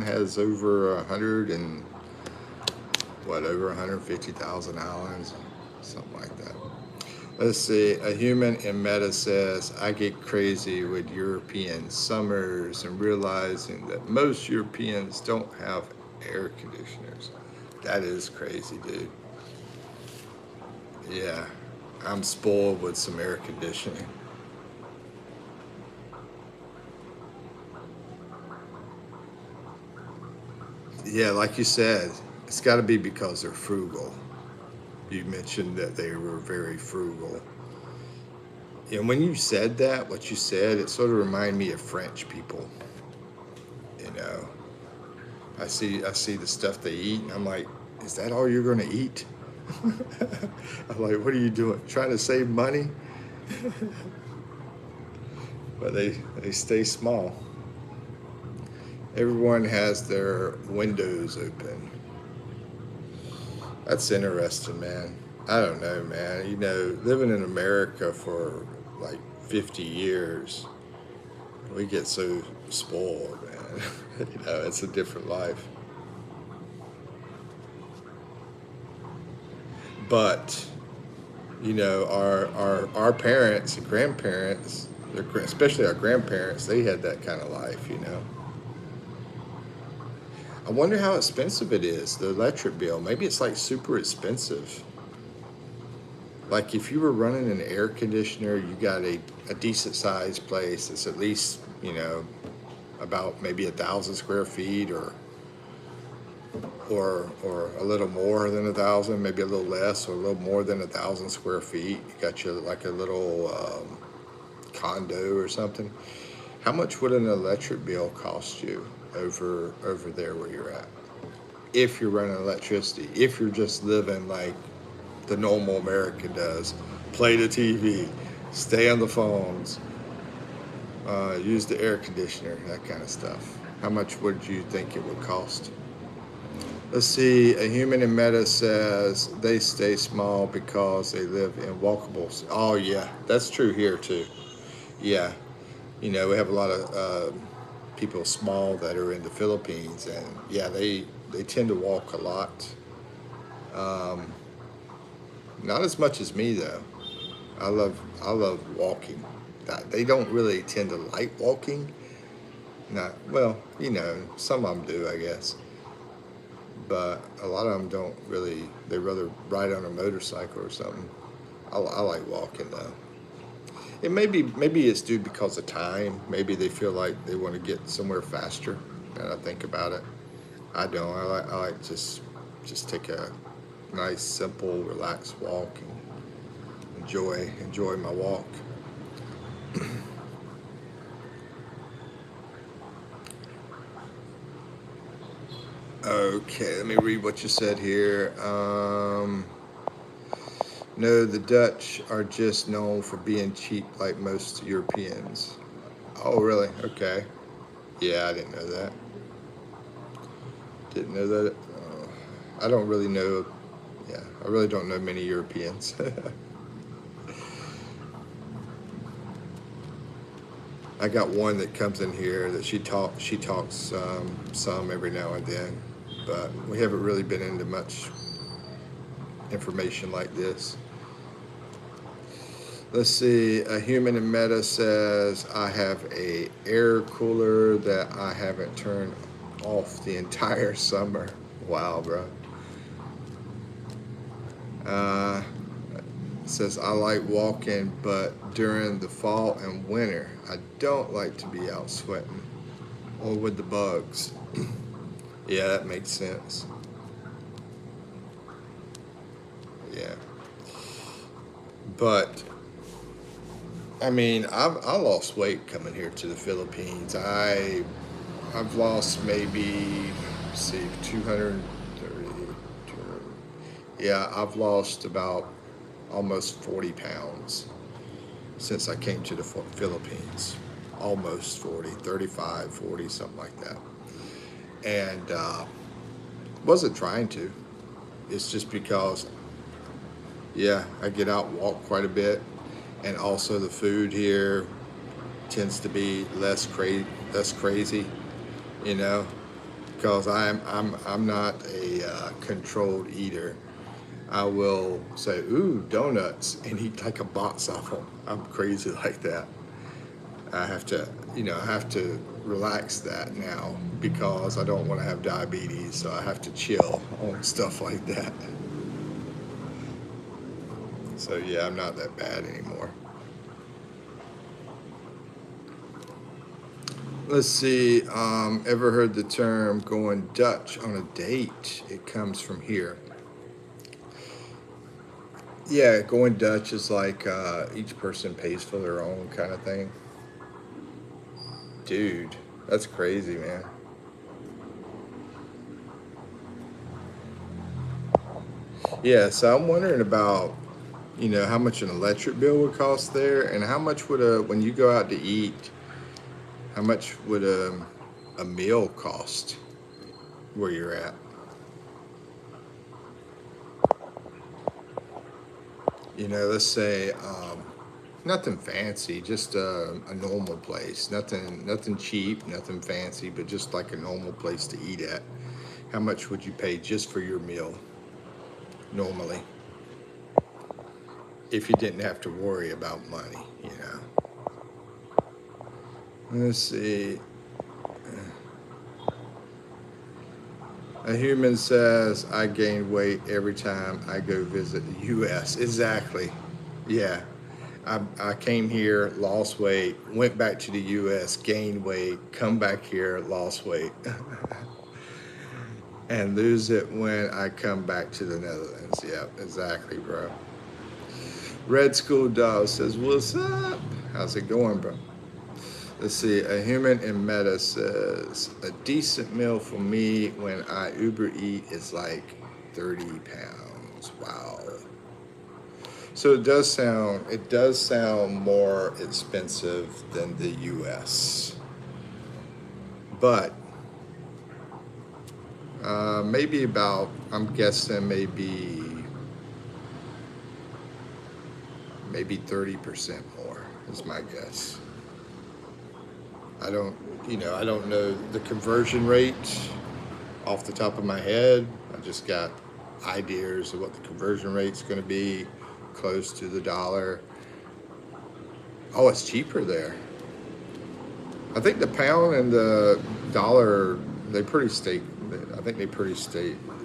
Speaker 1: has over 150,000 islands, something like that. Let's see. A human in meta says, I get crazy with European summers and realizing that most Europeans don't have air conditioners. That is crazy, dude. Yeah, I'm spoiled with some air conditioning. Yeah, like you said, it's got to be because they're frugal. You mentioned that they were very frugal. And when you said that, what you said, it sort of reminded me of French people. You know, I see the stuff they eat, and I'm like, is that all you're going to eat? I'm like, what are you doing? Trying to save money? But they stay small. Everyone has their windows open. That's interesting, man. I don't know, man. You know, living in America for like 50 years, we get so spoiled, man. You know, it's a different life. But, you know, our parents and grandparents, especially our grandparents, they had that kind of life, you know. I wonder how expensive it is, the electric bill. Maybe it's like super expensive. Like if you were running an air conditioner, you got a decent sized place that's at least, you know, about maybe 1,000 square feet or a little more than 1,000, maybe a little less or a little more than 1,000 square feet. You got your like a little condo or something. How much would an electric bill cost you over there where you're at? If you're running electricity, if you're just living like the normal American does, play the TV, stay on the phones, Use the air conditioner, that kind of stuff. How much would you think it would cost? Let's see. A human in meta says they stay small because they live in walkables. Oh yeah, that's true here too. Yeah, we have a lot of people small that are in the Philippines, and yeah, they tend to walk a lot. Um, Not as much as me though. I love walking. They don't really tend to like walking. Not well, some of them do, I guess, but a lot of them don't really. They rather ride on a motorcycle or something. I like walking though. It maybe it's due because of time. Maybe they feel like they want to get somewhere faster. And I think about it. I don't. I like just take a nice, simple, relaxed walk and enjoy my walk. Okay, let me read what you said here. No, the Dutch are just known for being cheap like most Europeans. Oh, really? Okay. Yeah, I didn't know that. Didn't know that. I don't really know. Yeah, I really don't know many Europeans. I got one that comes in here that she talks some every now and then, but we haven't really been into much information like this. Let's see. A human in meta says I have a air cooler that I haven't turned off the entire summer. Wow, bro. Uh, says I like walking, but during the fall and winter, I don't like to be out sweating or with the bugs. Yeah, that makes sense. Yeah, but I mean, I lost weight coming here to the Philippines. I've lost maybe, let's see, 230. Yeah, I've lost about almost 40 pounds since I came to the Philippines. Almost 40, 35, 40, something like that. And wasn't trying to. It's just because, yeah, I get out and walk quite a bit. And also the food here tends to be less crazy, you know, because I'm not a controlled eater. I will say, ooh, donuts, and eat like a box of them. I'm crazy like that. I have to relax that now because I don't want to have diabetes, so I have to chill on stuff like that. So yeah, I'm not that bad anymore. Let's see. Ever heard the term going Dutch on a date? It comes from here. Yeah, going Dutch is like each person pays for their own kind of thing. Dude, that's crazy, man. Yeah, so I'm wondering about, how much an electric bill would cost there, and how much would when you go out to eat, how much would a meal cost where you're at? Let's say nothing fancy, just a normal place. Nothing cheap, nothing fancy, but just like a normal place to eat at. How much would you pay just for your meal normally if you didn't have to worry about money? Let's see. A human says I gain weight every time I go visit the U.S. Exactly. Yeah. I came here, lost weight, went back to the U.S., gained weight, come back here, lost weight, and lose it when I come back to the Netherlands. Yep, exactly, bro. Red School Dog says, "What's up? How's it going, bro?" Let's see. A human in meta says a decent meal for me when I Uber eat is like 30 pounds. Wow. So it does sound more expensive than the US. But maybe about, I'm guessing maybe 30% more is my guess. I don't, I don't know the conversion rate off the top of my head. I just got ideas of what the conversion rate's going to be close to the dollar. Oh, it's cheaper there. I think the pound and the dollar, they pretty stay. I think they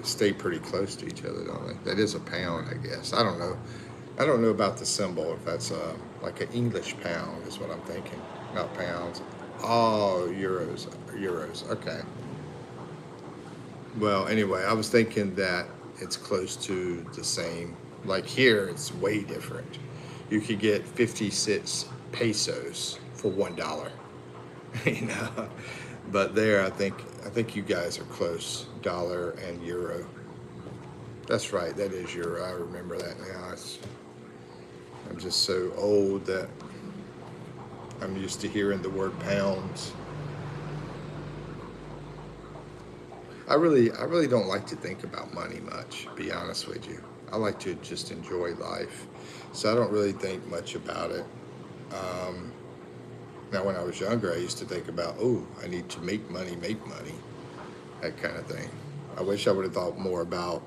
Speaker 1: stay pretty close to each other, don't they? That is a pound, I guess. I don't know. I don't know about the symbol. If that's like an English pound is what I'm thinking, not pounds. Oh, euros. Okay. Well, anyway, I was thinking that it's close to the same. Like here, it's way different. You could get 56 pesos for $1. you know. But there, I think you guys are close. Dollar and euro. That's right. That is euro. I remember that now. I'm just so old that I'm used to hearing the word pounds. I really don't like to think about money much, to be honest with you. I like to just enjoy life. So I don't really think much about it. Um, Now, when I was younger, I used to think about, oh, I need to make money, that kind of thing. I wish I would have thought more about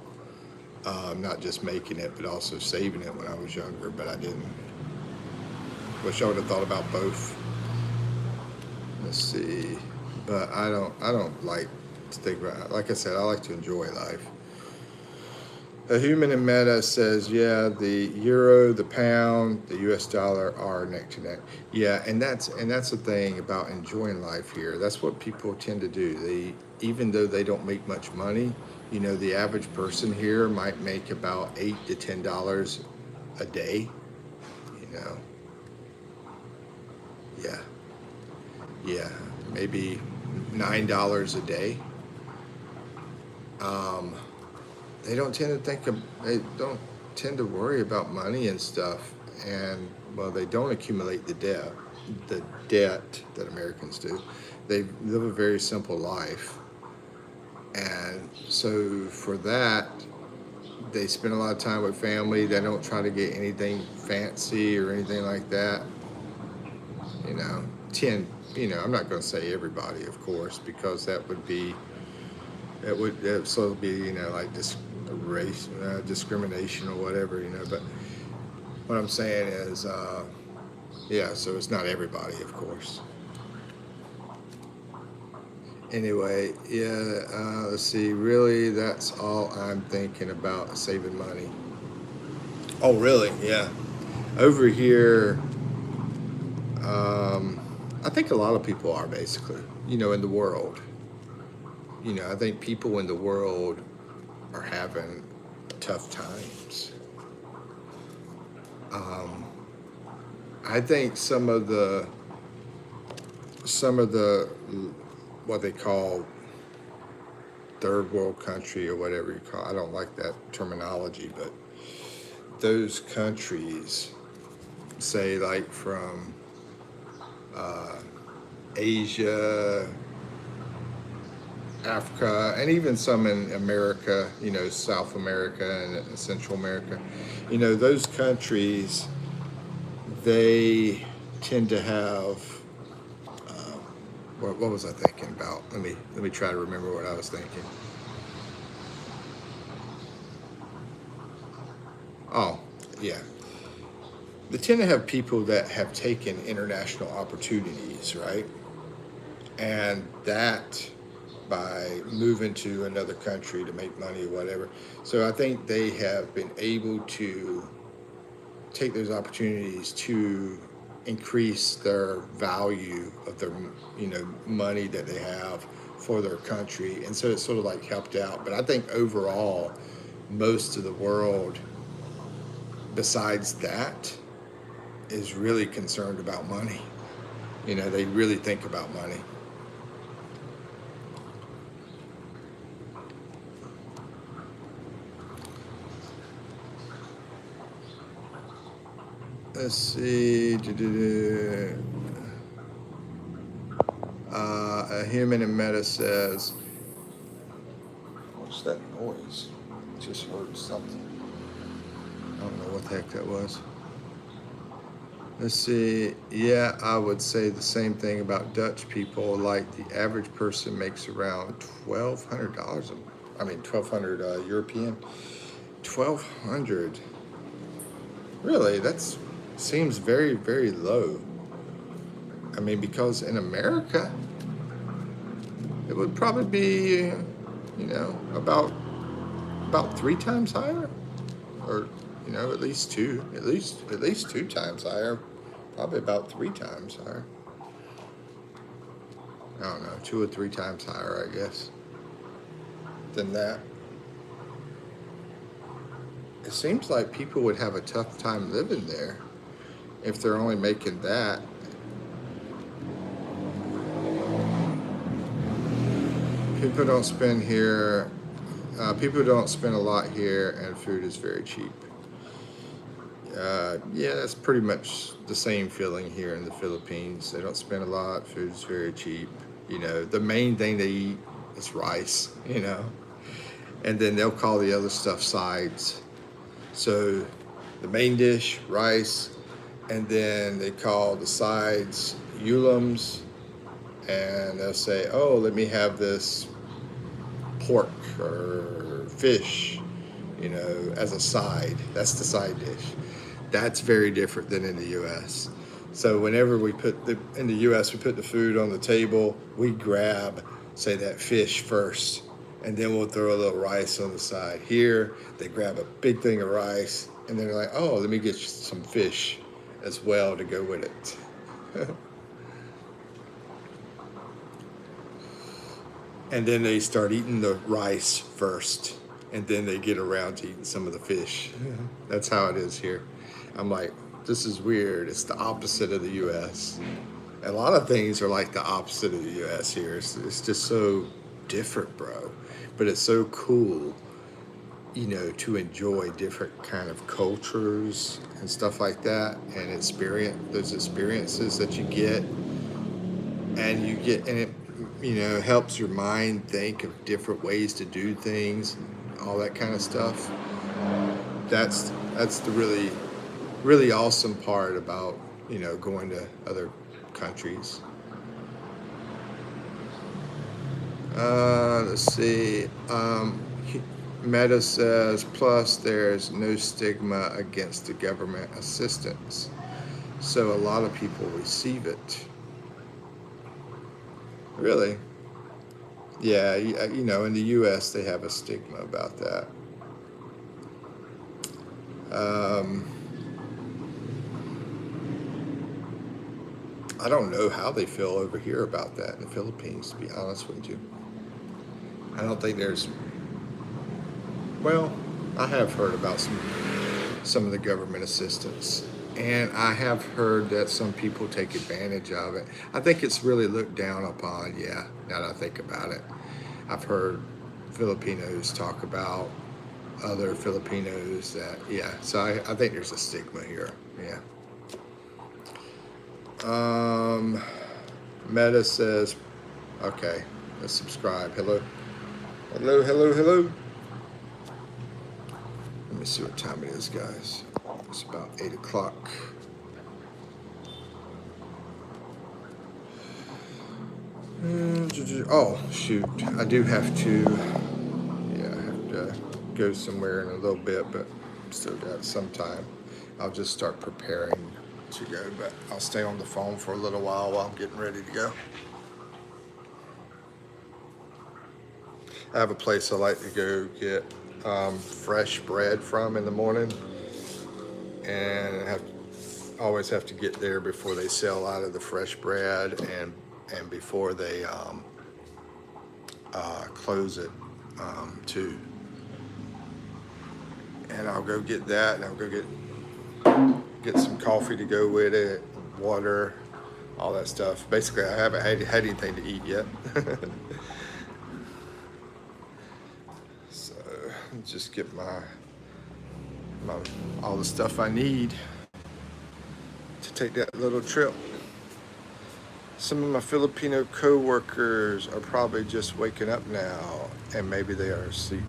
Speaker 1: not just making it, but also saving it when I was younger, but I didn't. Wish I would have thought about both. Let's see. But I don't like to think about it. Like I said, I like to enjoy life. A human in meta says, yeah, the euro, the pound, the US dollar are neck to neck. Yeah, and that's the thing about enjoying life here. That's what people tend to do. Even though they don't make much money, the average person here might make about $8 to $10 a day. You know, yeah, yeah, maybe $9 a day. Um, they don't tend to they don't tend to worry about money and stuff, and well, they don't accumulate the debt that Americans do. They live a very simple life, and so for that, they spend a lot of time with family. They don't try to get anything fancy or anything like that. You know, tend. I'm not going to say everybody, of course, because that would be it would sort of be like this race discrimination or whatever. But what I'm saying is, yeah. So it's not everybody, of course. Anyway, yeah. Let's see. Really, that's all I'm thinking about, saving money. Oh, really? Yeah. Over here, I think a lot of people are basically, in the world. I think people in the world are having tough times. Um, I think some of the what they call third world country or whatever you call. I don't like that terminology, but those countries, say like from uh, Asia, Africa, and even some in America, South America and Central America, those countries, they tend to have, uh, what was I thinking about? Let me try to remember what I was thinking. Oh, yeah. They tend to have people that have taken international opportunities, right? And that by moving to another country to make money or whatever. So I think they have been able to take those opportunities to increase their value of their money that they have for their country, and so it's sort of like helped out. But I think overall, most of the world, besides that, is really concerned about money. They really think about money. Let's see. A human in meta says, what's that noise? Just heard something. I don't know what the heck that was. Let's see. Yeah, I would say the same thing about Dutch people. Like the average person makes around $1,200. I mean, 1,200 European. 1,200. Really, that's seems very, very low. I mean, because in America, it would probably be, about 3 times higher, or at least two times higher, probably about 3 times higher. I don't know, 2 or 3 times higher, I guess, than that. It seems like people would have a tough time living there if they're only making that. People don't spend here. People don't spend a lot here, and food is very cheap. Yeah, that's pretty much the same feeling here in the Philippines. They don't spend a lot. Food is very cheap. The main thing they eat is rice. And then they'll call the other stuff sides. So the main dish, rice, and then they call the sides ulums, and they'll say, "Oh, let me have this pork or fish, as a side." That's the side dish. That's very different than in the U.S. So whenever in the U.S. we put the food on the table, we grab, say, that fish first, and then we'll throw a little rice on the side. Here, they grab a big thing of rice, and then they're like, "Oh, let me get you some fish as well to go with it." And then they start eating the rice first, and then they get around to eating some of the fish. That's how it is here. I'm like, this is weird. It's the opposite of the U.S. A lot of things are like the opposite of the U.S. here. It's just so different, bro. But it's so cool, to enjoy different kind of cultures and stuff like that, and experience those experiences that you get, and it helps your mind think of different ways to do things, and all that kind of stuff. That's the really, really awesome part about going to other countries. Let's see. Meta says, plus there's no stigma against the government assistance, so a lot of people receive it. Really? Yeah, in the U.S. they have a stigma about that. I don't know how they feel over here about that in the Philippines, to be honest with you. I don't think there's... Well, I have heard about some of the government assistance, and I have heard that some people take advantage of it. I think it's really looked down upon, yeah, now that I think about it. I've heard Filipinos talk about other Filipinos that, yeah, so I think there's a stigma here, yeah. Meta says, okay, let's subscribe. Hello. Let me see what time it is, guys. It's about 8 o'clock. Oh, shoot. I do have to, go somewhere in a little bit, but still got some time. I'll just start preparing to go, but I'll stay on the phone for a little while I'm getting ready to go. I have a place I like to go get fresh bread from in the morning, and I always have to get there before they sell out of the fresh bread, and before they close it too. And I'll go get that, and I'll go get some coffee to go with it, water, all that stuff. Basically, I haven't had anything to eat yet. So just get my all the stuff I need. take that little trip. Some of my Filipino co-workers are probably just waking up now, and maybe they are asleep.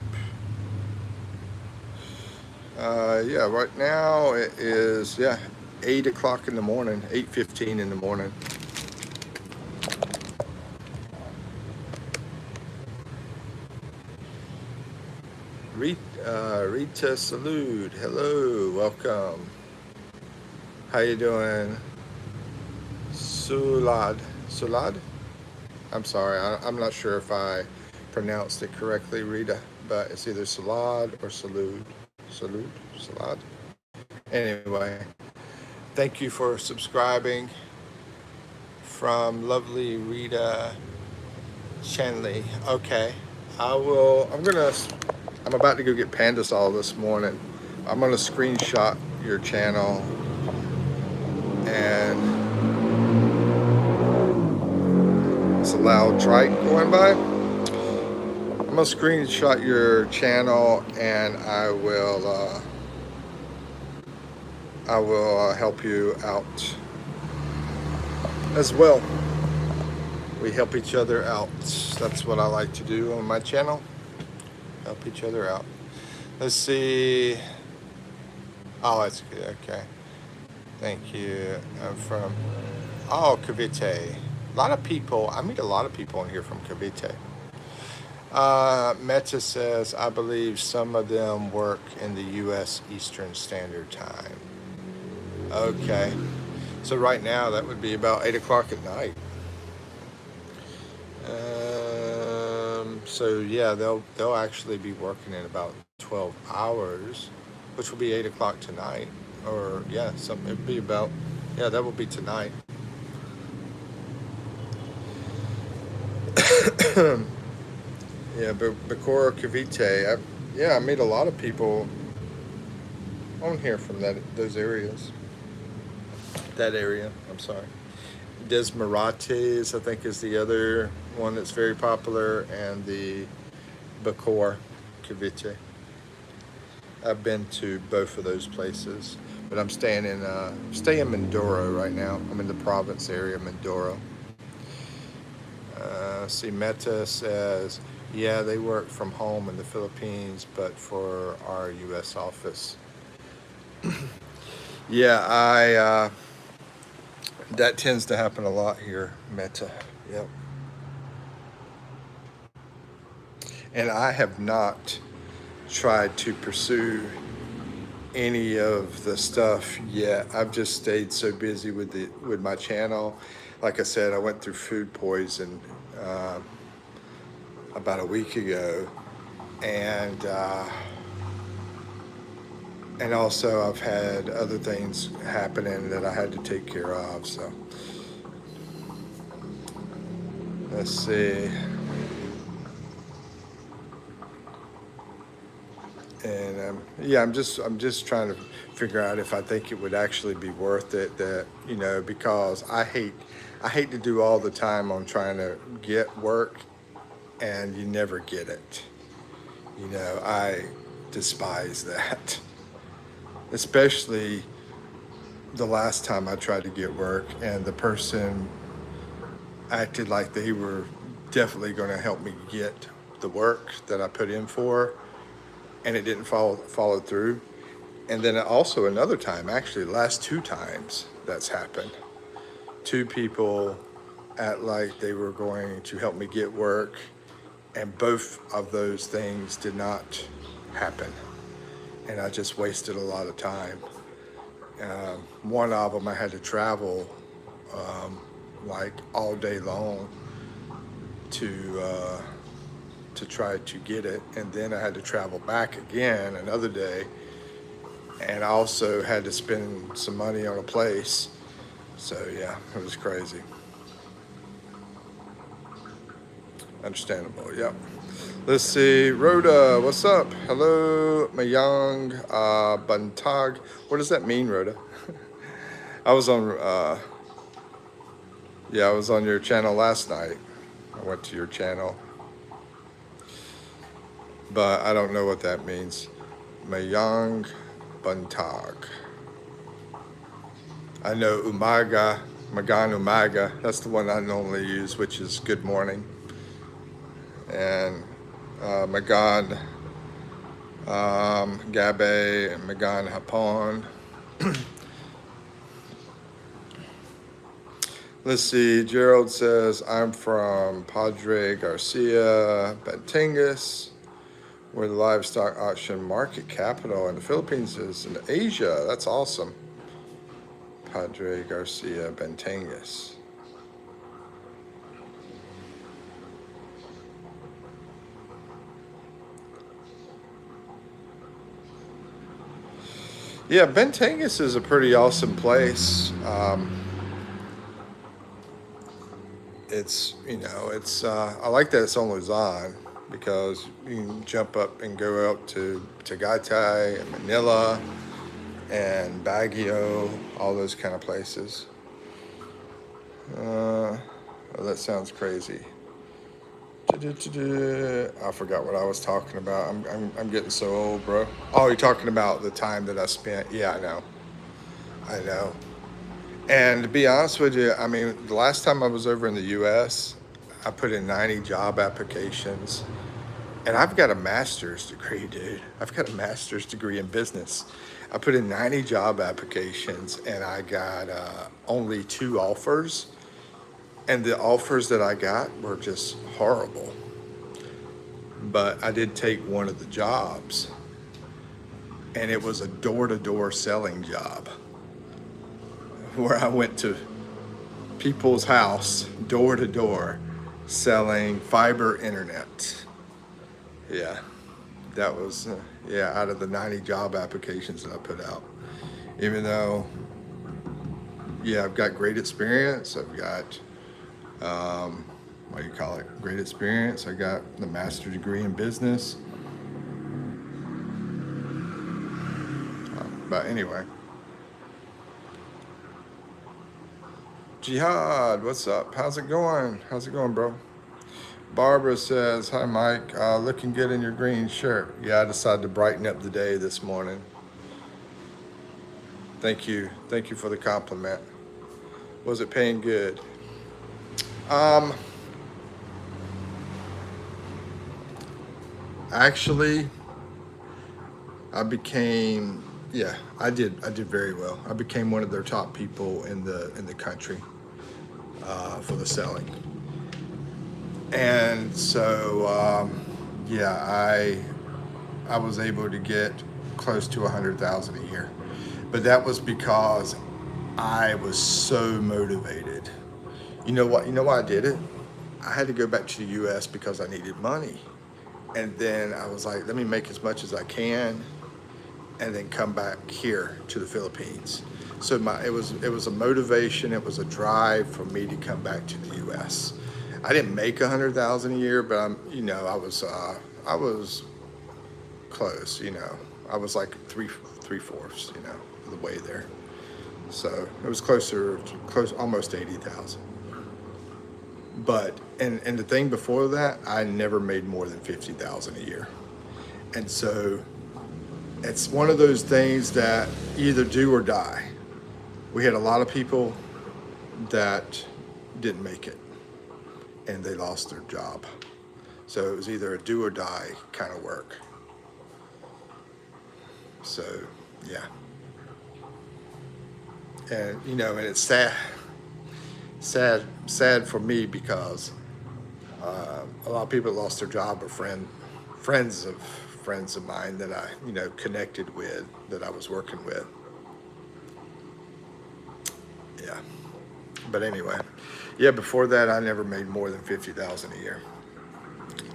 Speaker 1: Yeah, right now it is 8 o'clock in the morning, 8:15 in the morning. Rita Salud, hello, welcome. How you doing? Sulad? I'm sorry, I'm not sure if I pronounced it correctly, Rita, but it's either Salad or Salad. Anyway, thank you for subscribing from lovely Rita Shanley. Okay, I'm about to go get Pandasol this morning. I'm gonna screenshot your channel and it's a loud trike going by. I'm gonna screenshot your channel and I will help you out as well. We help each other out. That's what I like to do on my channel. Help each other out. Let's see. Oh, that's good. Okay. Thank you. I'm from Cavite. A lot of people. I meet a lot of people in here from Cavite. Meta says, I believe some of them work in the U.S. Eastern Standard Time. Okay. So right now that would be about 8 o'clock at night. So yeah, they'll actually be working in about 12 hours, which will be 8 o'clock tonight. Or it'd be about, that will be tonight. Bacora Cavite. I meet a lot of people on here from those areas. That area, I'm sorry. Desmarates, I think, is the other one that's very popular, and the Bacor Cavite. I've been to both of those places, but I'm staying in Mindoro right now. I'm in the province area, Mindoro. See, Meta says, yeah, they work from home in the Philippines, but for our U.S. office. That tends to happen a lot here, Meta. Yep. And I have not tried to pursue any of the stuff yet. I've just stayed so busy with my channel. Like I said, I went through food poison about a week ago, and also I've had other things happening that I had to take care of. So let's see. And I'm just trying to figure out if I think it would actually be worth it. That, because I hate to do all the time on trying to get work, and you never get it. I despise that. Especially the last time I tried to get work, and the person acted like they were definitely going to help me get the work that I put in for, and it didn't follow through. And then also another time, actually, the last 2 times that's happened. 2 people act like they were going to help me get work, and both of those things did not happen. And I just wasted a lot of time. One of them, I had to travel like all day long to try to get it, and then I had to travel back again another day, and I also had to spend some money on a place. So yeah, it was crazy. Understandable. Yep. Let's see, Rhoda, what's up? Hello, Mayang Bantag. What does that mean, Rhoda? I was on your channel last night. I went to your channel, but I don't know what that means. Mayang Bantag. I know Magan Umaga, that's the one I normally use, which is good morning. And Magan Gabe and Magan Hapon. Let's see, Gerald says, I'm from Padre Garcia, Batangas, where the livestock auction market capital in the Philippines is in Asia. That's awesome. Padre Garcia, Batangas. Yeah, Batangas is a pretty awesome place. I like that it's on Luzon because you can jump up and go out to Tagaytay and Manila and Baguio, all those kind of places. Oh, that sounds crazy. I forgot what I was talking about. I'm getting so old, bro. Oh, you're talking about the time that I spent. Yeah, I know. And to be honest with you, I mean, the last time I was over in the U.S., I put in 90 job applications, and I've got a master's degree, dude. I've got a master's degree in business. I put in 90 job applications, and I got only 2 offers, and the offers that I got were just horrible. But I did take one of the jobs, and it was a door-to-door selling job where I went to people's house, door to door, selling fiber internet. Yeah, that was, out of the 90 job applications that I put out. Even though, I've got great experience. I've got, great experience. I got the master's degree in business. But anyway. Jihad, what's up? How's it going? How's it going, bro? Barbara says, hi, Mike. Looking good in your green shirt. Yeah, I decided to brighten up the day this morning. Thank you. Thank you for the compliment. Was it paying good? Actually, I became, I did very well. I became one of their top people in the country for the selling. And so, I was able to get close to 100,000 a year, but that was because I was so motivated. You know what? You know why I did it? I had to go back to the U.S. because I needed money, and then I was like, let me make as much as I can, and then come back here to the Philippines. So it was a motivation. It was a drive for me to come back to the U.S. I didn't make 100,000 a year, but I was close. I was like three-fourths, of the way there. So it was close, almost 80,000. But and the thing before that, I never made more than 50,000 a year, and so it's one of those things that you either do or die. We had a lot of people that didn't make it, and they lost their job. So it was either a do or die kind of work. So, yeah. And, and it's sad for me because a lot of people that lost their job are friends of mine that I, connected with, that I was working with. Yeah. But anyway, before that, I never made more than 50,000 a year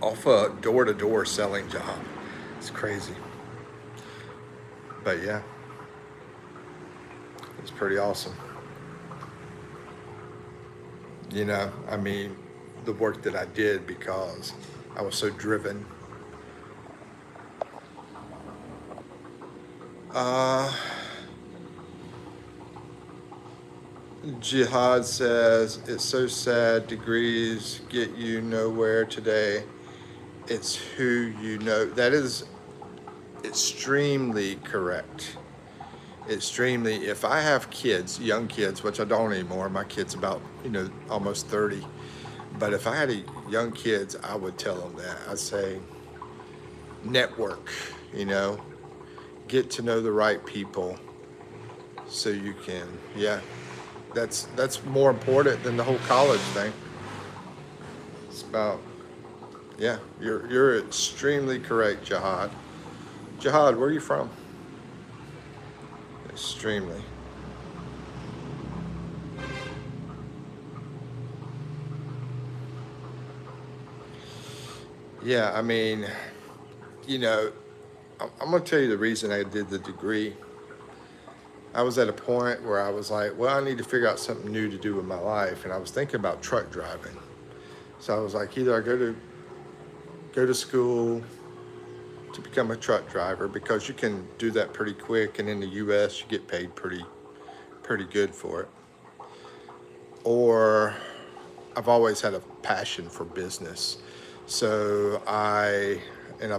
Speaker 1: off a door-to-door selling job. It's crazy. But it's pretty awesome. The work that I did because I was so driven. Jihad says, it's so sad degrees get you nowhere today. It's who you know. That is extremely correct. extremely, if I have kids, young kids, which I don't anymore, my kid's about, almost 30. But if I had young kids, I would tell them that. I'd say network, you know, get to know the right people so you can, yeah, that's more important than the whole college thing. It's about, yeah, you're extremely correct, Jihad. Jihad, where are you from? Extremely. Yeah, I mean, you know, I'm gonna tell you the reason I did the degree. I was at a point where I was like, well, I need to figure out something new to do with my life, and I was thinking about truck driving. So I was like, either I go to school to become a truck driver because you can do that pretty quick, and in the U.S. you get paid pretty good for it. Or I've always had a passion for business, so I've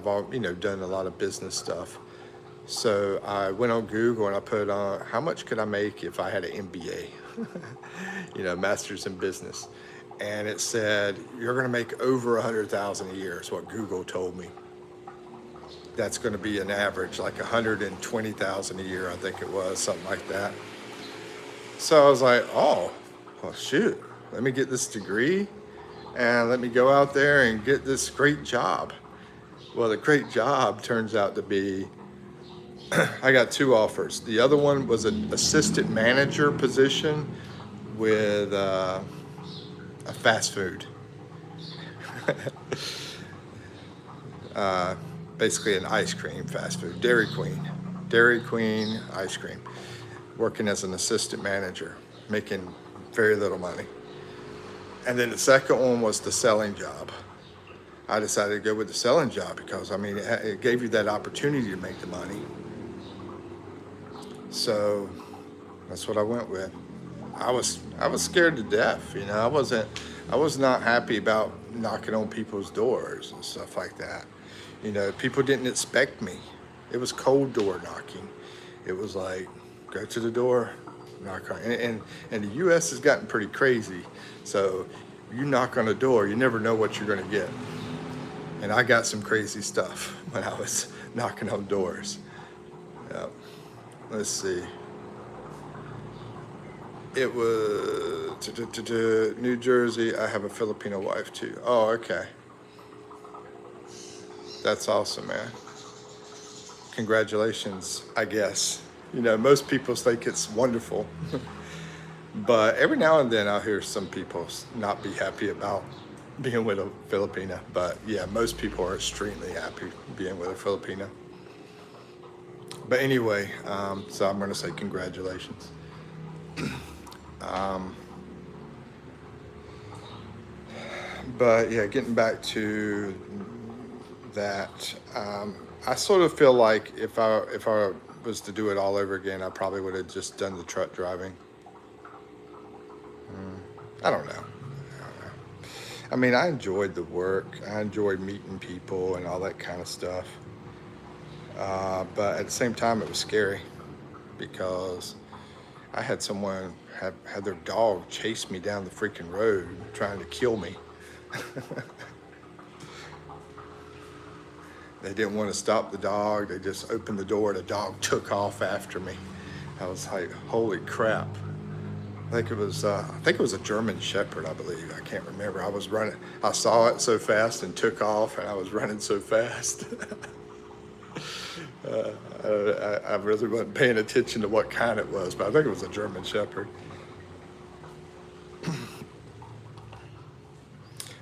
Speaker 1: all done a lot of business stuff. So I went on Google and I put on how much could I make if I had an MBA, master's in business, and it said you're going to make over 100,000 a year. Is what Google told me. That's going to be an average, like 120,000 a year, I think it was, something like that. So I was like, oh, well, shoot, let me get this degree and let me go out there and get this great job. Well, the great job turns out to be, I got two offers. The other one was an assistant manager position with a fast food. Basically an ice cream fast food, Dairy Queen ice cream, working as an assistant manager, making very little money. And then the second one was the selling job. I decided to go with the selling job because, I mean, it gave you that opportunity to make the money. So that's what I went with. I was scared to death, I was not happy about knocking on people's doors and stuff like that. People didn't expect me. It was cold door knocking. It was like, go to the door, knock on, and the U.S. has gotten pretty crazy. So you knock on a door, you never know what you're going to get. And I got some crazy stuff when I was knocking on doors. Yep. Let's see. It was New Jersey. I have a Filipino wife too. Oh, okay. That's awesome, man. Congratulations, I guess. Most people think it's wonderful. But every now and then I'll hear some people not be happy about being with a Filipina. But yeah, most people are extremely happy being with a Filipina. But anyway, so I'm going to say congratulations. But yeah, getting back to that, I sort of feel like if I was to do it all over again, I probably would have just done the truck driving. I don't know. I mean, I enjoyed the work. I enjoyed meeting people and all that kind of stuff. But at the same time, it was scary because I had someone had their dog chase me down the freaking road trying to kill me. They didn't want to stop the dog. They just opened the door. The dog took off after me. I was like, holy crap. I think it was a German Shepherd, I believe. I can't remember. I was running. I saw it so fast and took off, and I was running so fast. I really wasn't paying attention to what kind it was, but I think it was a German Shepherd.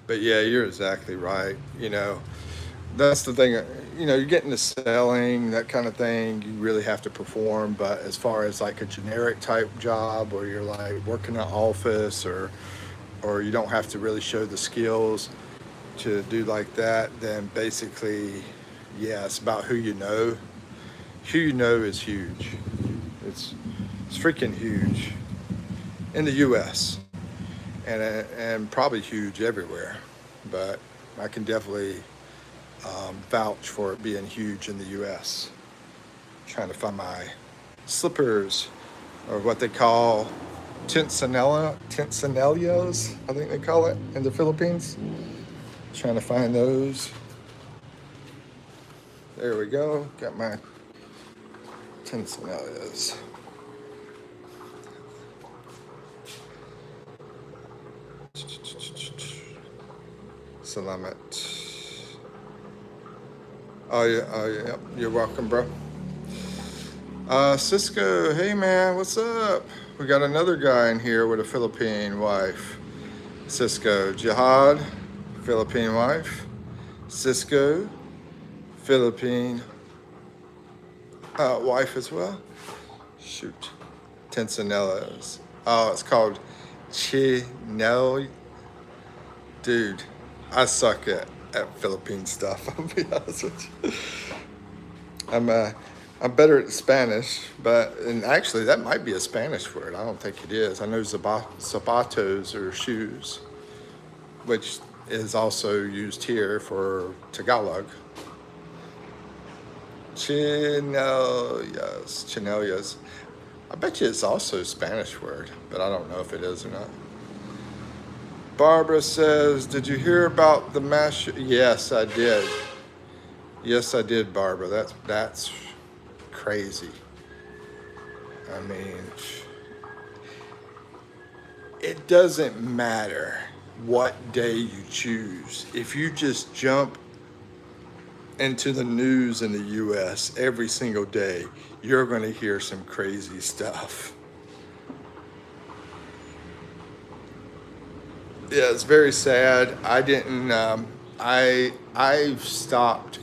Speaker 1: But yeah, you're exactly right. That's the thing. You're getting to selling, that kind of thing. You really have to perform. But as far as like a generic type job where you're like working in an office or you don't have to really show the skills to do like that, then basically, yeah, it's about who you know. Who you know is huge. It's freaking huge in the U.S. and probably huge everywhere. But I can definitely vouch for it being huge in the U.S. Trying to find my slippers, or what they call tinsanellios, I think they call it in the Philippines. Trying to find those. There we go. Got my tinsanellios. Salamat. Oh yeah, you're welcome, bro. Cisco, hey man, what's up? We got another guy in here with a Philippine wife. Cisco, Jihad, Philippine wife. Cisco, Philippine wife as well. Shoot, Tensanellos. Oh, it's called Chinel. Dude, I suck at Philippine stuff. I'll be honest with you. I'm better at Spanish, and actually that might be a Spanish word. I don't think it is. I know zapatos are shoes, which is also used here for Tagalog. Chinelias. I bet you it's also a Spanish word, but I don't know if it is or not. Barbara says, did you hear about the mass? Yes, I did. Yes, I did, Barbara. That's crazy. I mean, it doesn't matter what day you choose. If you just jump into the news in the US every single day, you're going to hear some crazy stuff. Yeah, it's very sad. I didn't, I've stopped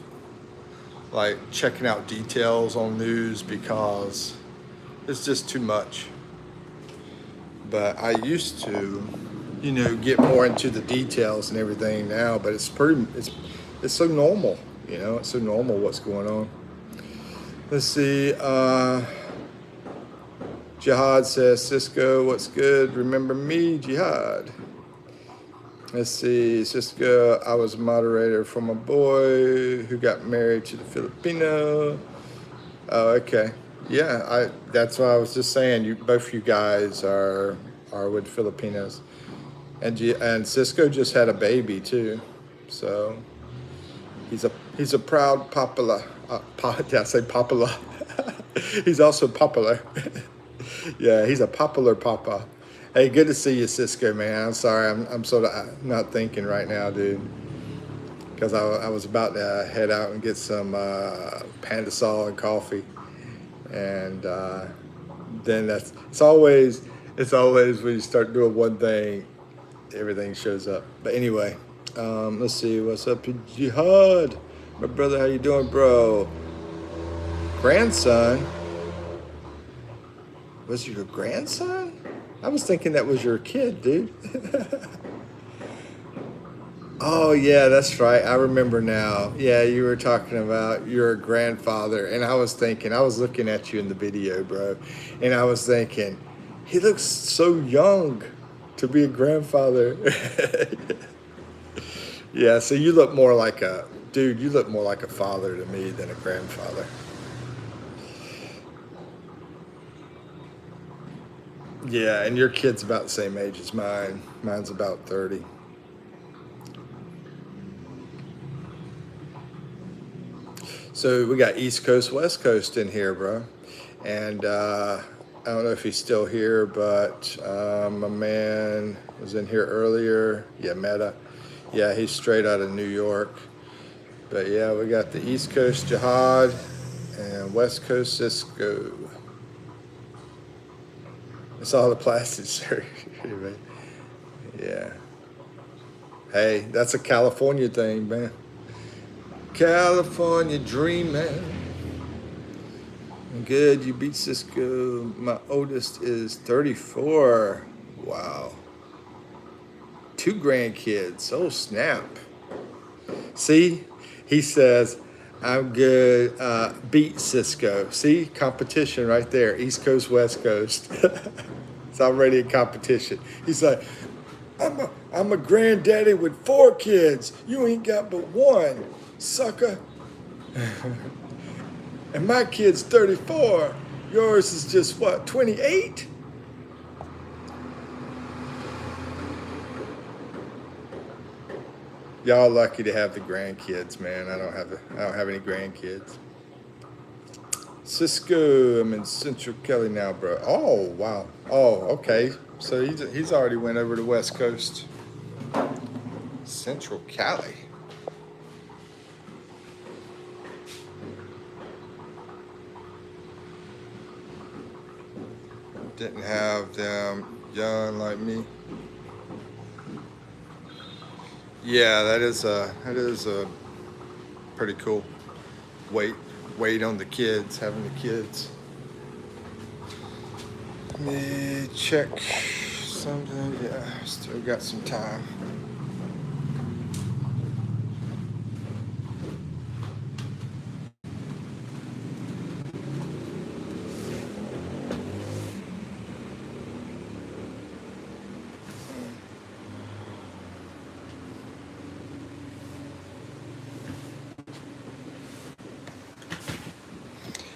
Speaker 1: like checking out details on news because it's just too much. But I used to, get more into the details and everything now, but it's so normal, it's so normal what's going on. Let's see, Jihad says, Cisco, what's good? Remember me, Jihad? Let's see, Cisco, I was a moderator for my boy who got married to the Filipino. Oh, okay. Yeah, that's what I was just saying. Both you guys are with Filipinos. And Cisco just had a baby too. So he's a proud papala. Did I say papala? He's also popular. Yeah, he's a popular papa. Hey, good to see you, Cisco, man. I'm sorry, I'm sort of not thinking right now, dude. Because I was about to head out and get some Pandasol and coffee. And then it's always when you start doing one thing, everything shows up. But anyway, let's see, what's up, Jihad? My brother, how you doing, bro? Grandson? Was it your grandson? I was thinking that was your kid, dude. Oh, yeah, that's right. I remember now. Yeah, you were talking about your grandfather. And I was looking at you in the video, bro. And I was thinking, he looks so young to be a grandfather. Yeah, so you look more like a father to me than a grandfather. Yeah, and your kid's about the same age as mine. Mine's about 30. So we got East Coast, West Coast in here, bro. And I don't know if he's still here, but my man was in here earlier. Yeah, Meta. Yeah, he's straight out of New York. But yeah, we got the East Coast Jihad and West Coast Cisco. It's all the plastic surgery. Yeah. Hey, that's a California thing, man. California dreaming. Good, you beat Cisco. My oldest is 34. Wow. 2 grandkids. Oh, snap. See, he says, I'm good. Beat Cisco. See, competition right there. East Coast, West Coast. It's already a competition. He's like, I'm a granddaddy with 4 kids. You ain't got but 1. Sucker. And my kid's 34.
Speaker 2: Yours is just what, 28? Y'all lucky to have the grandkids, man. I don't have any grandkids. Cisco, I'm in Central Kelly now, bro. Oh, wow. Oh, okay. So he's already went over to West Coast. Central Cali. Didn't have them young like me. Yeah, that is a pretty cool weight on the kids, having the kids. Let me check something. Yeah, still got some time.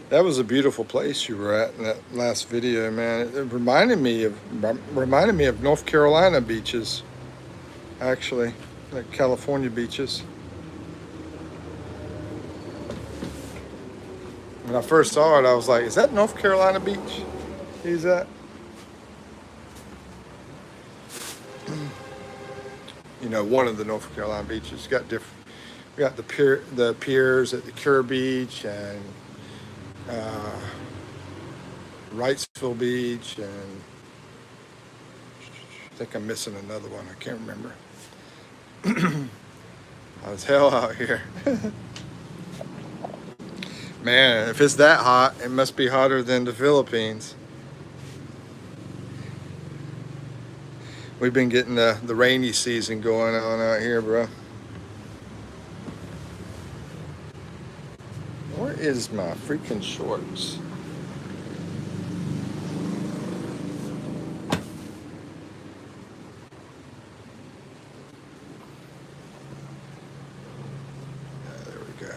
Speaker 2: That was a beautiful place you were at in that last video, man. It reminded me of North Carolina beaches, actually, like California beaches. When I first saw it, I was like, "Is that North Carolina beach he's at?" You know, one of the North Carolina beaches got different. We got the piers at the Cure Beach and uh, Wrightsville Beach, and I think I'm missing another one. I can't remember. Hot as hell out here. Man, if it's that hot, it must be hotter than the Philippines. We've been getting the rainy season going on out here, bro. Where is my freaking shorts? There we go.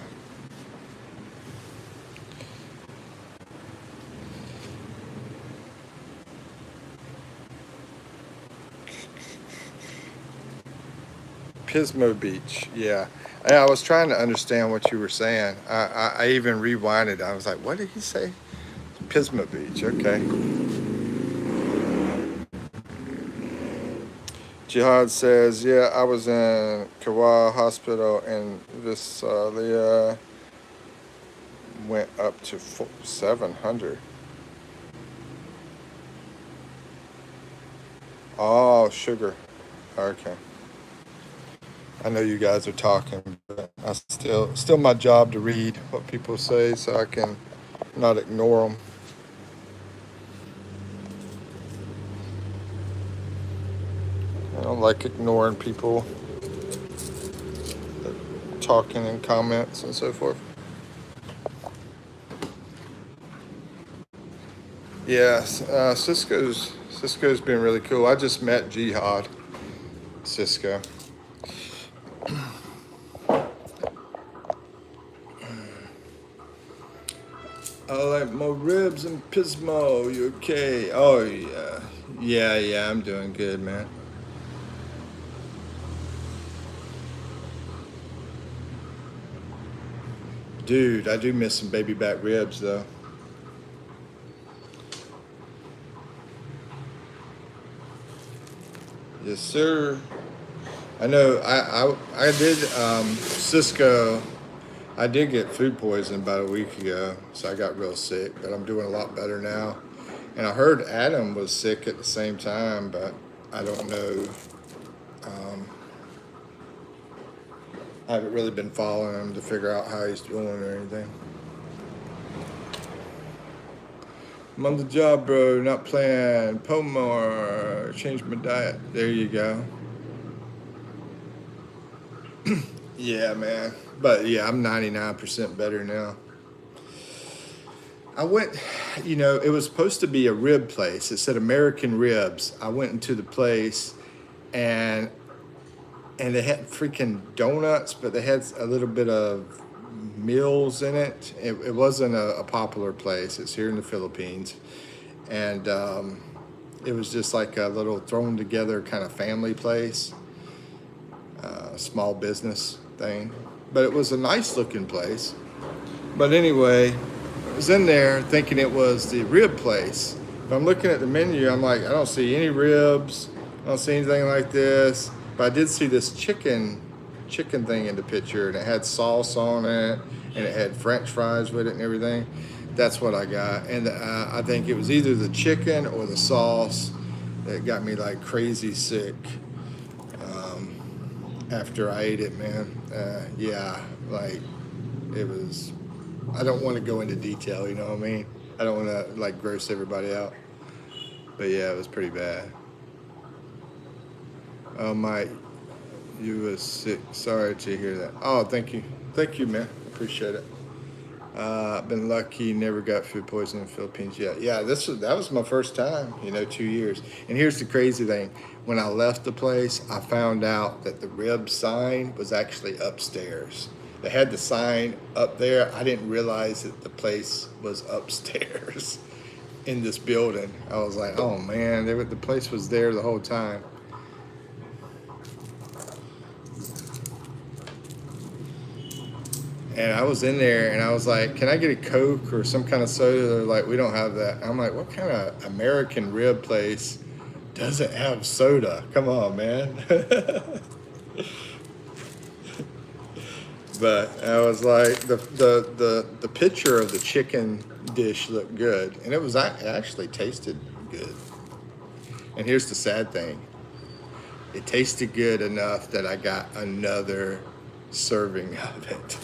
Speaker 2: Pismo Beach, yeah. I was trying to understand what you were saying. I even rewinded. I was like, what did he say? Pismo Beach, okay. Jihad says, yeah, I was in Kauai Hospital in Visalia. Went up to 700. Oh, sugar. Okay. I know you guys are talking, but I still my job to read what people say so I can not ignore them. I don't like ignoring people talking in comments and so forth. Yes, Cisco's been really cool. I just met Jihad Cisco. I like my ribs and Pismo. You okay? Oh yeah, yeah. I'm doing good, man. Dude, I do miss some baby back ribs though. Yes, sir. I know. I did Cisco. I did get food poisoning about a week ago, so I got real sick. But I'm doing a lot better now. And I heard Adam was sick at the same time, but I don't know. Um, I haven't really been following him to figure out how he's doing or anything. I'm on the job, bro. Not playing Pomor. Change my diet. There you go. Yeah, man. But yeah, I'm 99% better now. I went, it was supposed to be a rib place. It said American Ribs. I went into the place and they had freaking donuts, but they had a little bit of meals in it. It wasn't a popular place. It's here in the Philippines. And it was just like a little thrown together kind of family place, small business thing. But it was a nice looking place. But anyway, I was in there thinking it was the rib place. But I'm looking at the menu, I'm like, I don't see any ribs. I don't see anything like this. But I did see this chicken thing in the picture, and it had sauce on it, and it had French fries with it and everything. That's what I got. And I think it was either the chicken or the sauce that got me like crazy sick after I ate it, man. Yeah, like it was, I don't want to go into detail, you know what I mean? I don't want to like gross everybody out. But yeah, it was pretty bad. Oh, my, you was sick. Sorry to hear that. Oh, thank you. Thank you, man. Appreciate it. I've been lucky, never got food poisoning in the Philippines yet. Yeah, that was my first time, 2 years. And here's the crazy thing. When I left the place, I found out that the rib sign was actually upstairs. They had the sign up there. I didn't realize that the place was upstairs in this building. I was like, oh man, the place was there the whole time. And I was in there and I was like, can I get a Coke or some kind of soda? They're like, we don't have that. I'm like, what kind of American rib place doesn't have soda? Come on, man. But I was like, the picture of the chicken dish looked good. And it actually tasted good. And here's the sad thing. It tasted good enough that I got another serving of it.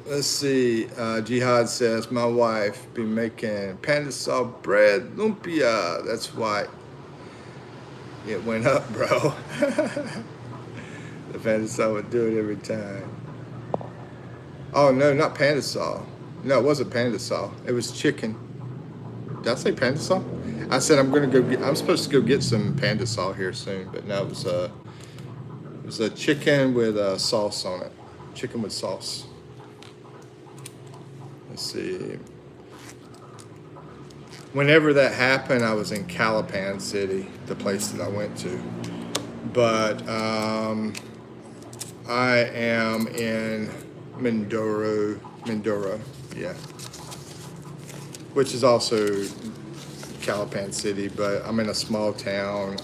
Speaker 2: Let's see. Jihad says, my wife be making pandesal bread lumpia. That's why it went up, bro. The pandesal would do it every time. Oh no, not pandesal. No, it wasn't pandesal. It was chicken. Did I say pandesal? I said I'm supposed to go get some pandesal here soon, but no, it was a chicken with sauce on it. Chicken with sauce. Let's see. Whenever that happened, I was in Calapan City, the place that I went to. But I am in Mindoro, yeah, which is also Calapan City, but I'm in a small town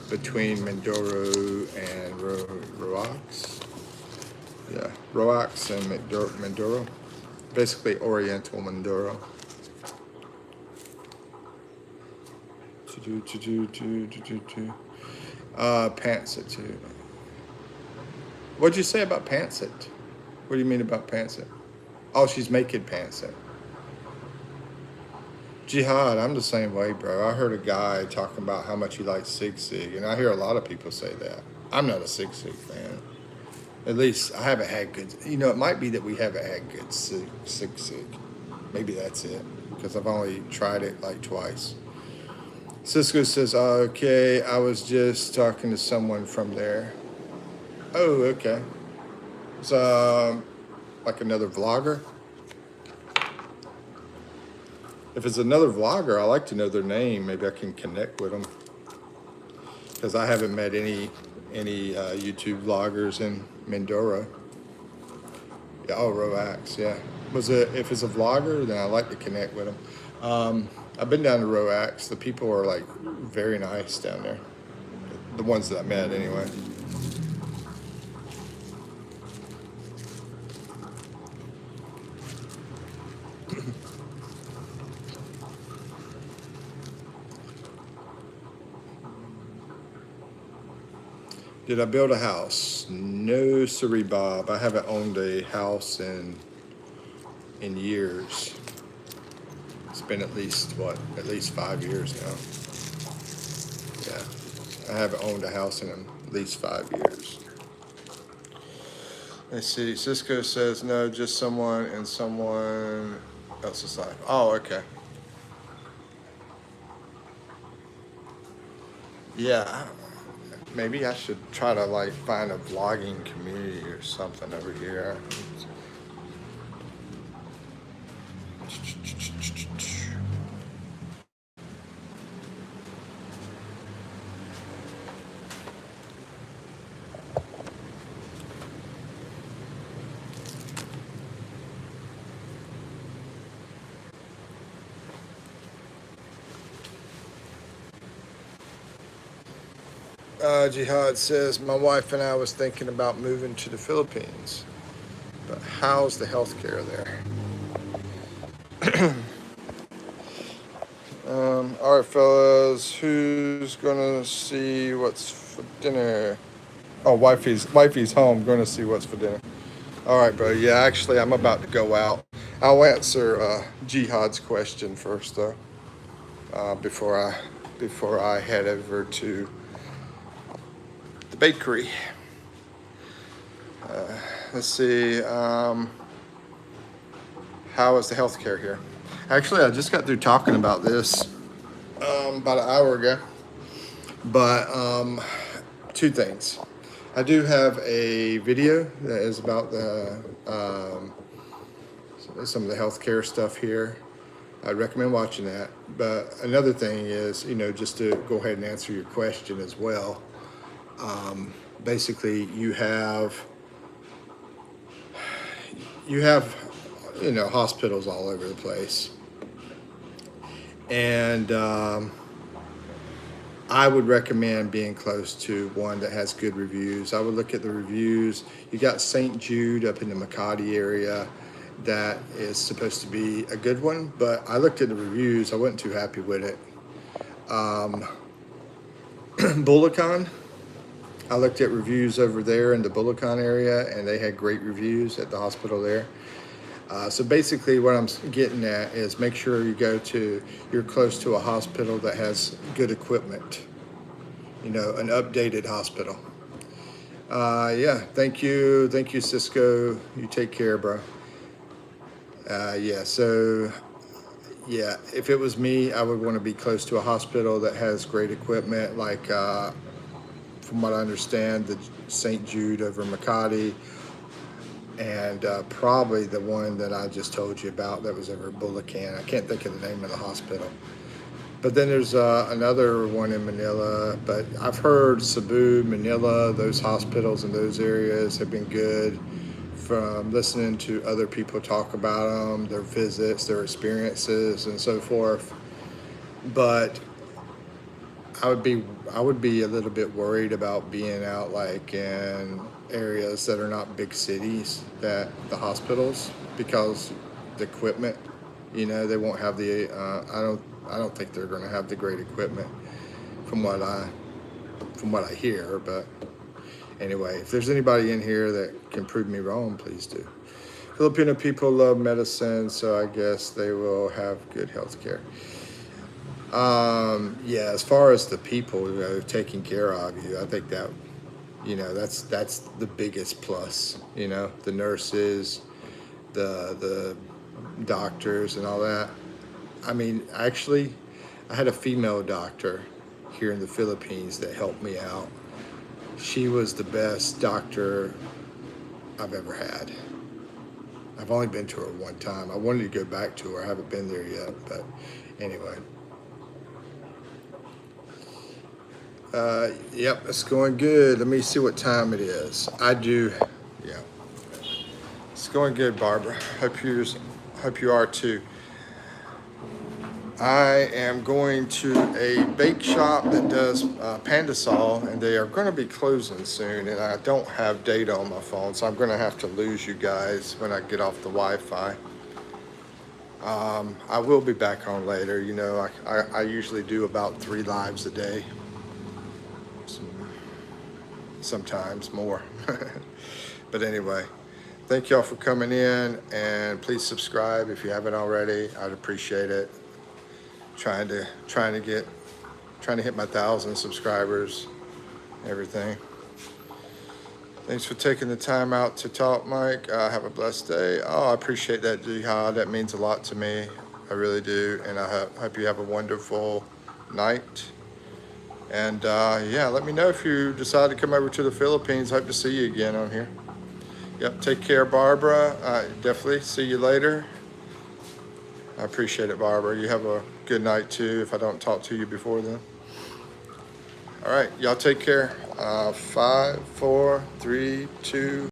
Speaker 2: between Mindoro and Roax. Yeah, Roax and Mindoro. Basically Oriental Mindoro. Pantsit too. What'd you say about Pantsit? What do you mean about Pantsit? Oh, she's making Pantsit. Jihad, I'm the same way, bro. I heard a guy talking about how much he likes Sig Sig, and I hear a lot of people say that. I'm not a Sig Sig fan. At least I haven't had good. It might be that we haven't had good Sig Sig. Maybe that's it, because I've only tried it like twice. Cisco says, okay, I was just talking to someone from there. Oh, okay. It's like another vlogger. If it's another vlogger, I like to know their name. Maybe I can connect with them. Because I haven't met any YouTube vloggers in Mindoro. Yeah, oh, Roax, yeah. If it's a vlogger, then I like to connect with them. I've been down to Roax. The people are like very nice down there. The ones that I met anyway. Did I build a house? No, siree, Bob. I haven't owned a house in years. It's been at least 5 years now. Yeah, I haven't owned a house in at least 5 years. Let's see. Cisco says no, just someone in someone else's life. Oh, okay. Yeah. maybe I should try to like find a vlogging community or something over here. Jihad says, my wife and I was thinking about moving to the Philippines, but how's the healthcare there? All right, fellas, who's gonna see what's for dinner? Oh, wifey's home, gonna see what's for dinner. All right, bro. Yeah, actually, I'm about to go out. I'll answer Jihad's question first, though, before I head over to the bakery. Let's see. How is the healthcare here? Actually, I just got through talking about this about an hour ago. But two things. I do have a video that is about some of the healthcare stuff here. I'd recommend watching that. But another thing is, just to go ahead and answer your question as well. Basically, you have hospitals all over the place, and I would recommend being close to one that has good reviews. I would look at the reviews. You got St. Jude up in the Makati area. That is supposed to be a good one, but I looked at the reviews. I wasn't too happy with it. Bulacan, I looked at reviews over there in the Bulacan area, and they had great reviews at the hospital there. So basically what I'm getting at is make sure you're close to a hospital that has good equipment, an updated hospital. Yeah, thank you, Cisco. You take care, bro. If it was me, I would want to be close to a hospital that has great equipment, like from what I understand, the St. Jude over Makati, and probably the one that I just told you about that was over Bulacan. I can't think of the name of the hospital. But then there's another one in Manila, but I've heard Cebu, Manila, those hospitals in those areas have been good from listening to other people talk about them, their visits, their experiences, and so forth. But I would be a little bit worried about being out like in areas that are not big cities, that the hospitals, because the equipment, they won't have the I don't think they're going to have the great equipment from what I hear. But anyway, if there's anybody in here that can prove me wrong, please do. Filipino people love medicine, so I guess they will have good health care. Yeah, as far as the people taking care of you, I think that that's the biggest plus. The nurses, the doctors, and all that. I mean, actually, I had a female doctor here in the Philippines that helped me out. She was the best doctor I've ever had. I've only been to her one time. I wanted to go back to her. I haven't been there yet, but anyway. Yep, it's going good. Let me see what time it is. Yeah. It's going good, Barbara. Hope you are too. I am going to a bake shop that does Pandasol, and they are going to be closing soon, and I don't have data on my phone, so I'm going to have to lose you guys when I get off the Wi-Fi. I will be back on later. I usually do about 3 lives a day. Sometimes more. But anyway, thank y'all for coming in, and please subscribe if you haven't already. I'd appreciate it. Trying to hit my 1,000 subscribers, everything. Thanks for taking the time out to talk, Mike. Have a blessed day. Oh, I appreciate that, Jihad. That means a lot to me. I really do. And I hope you have a wonderful night. And yeah, let me know if you decide to come over to the Philippines. Hope to see you again on here. Yep, take care, Barbara. Definitely see you later. I appreciate it, Barbara. You have a good night too if I don't talk to you before then. All right, y'all take care. 5, 4, 3, 2.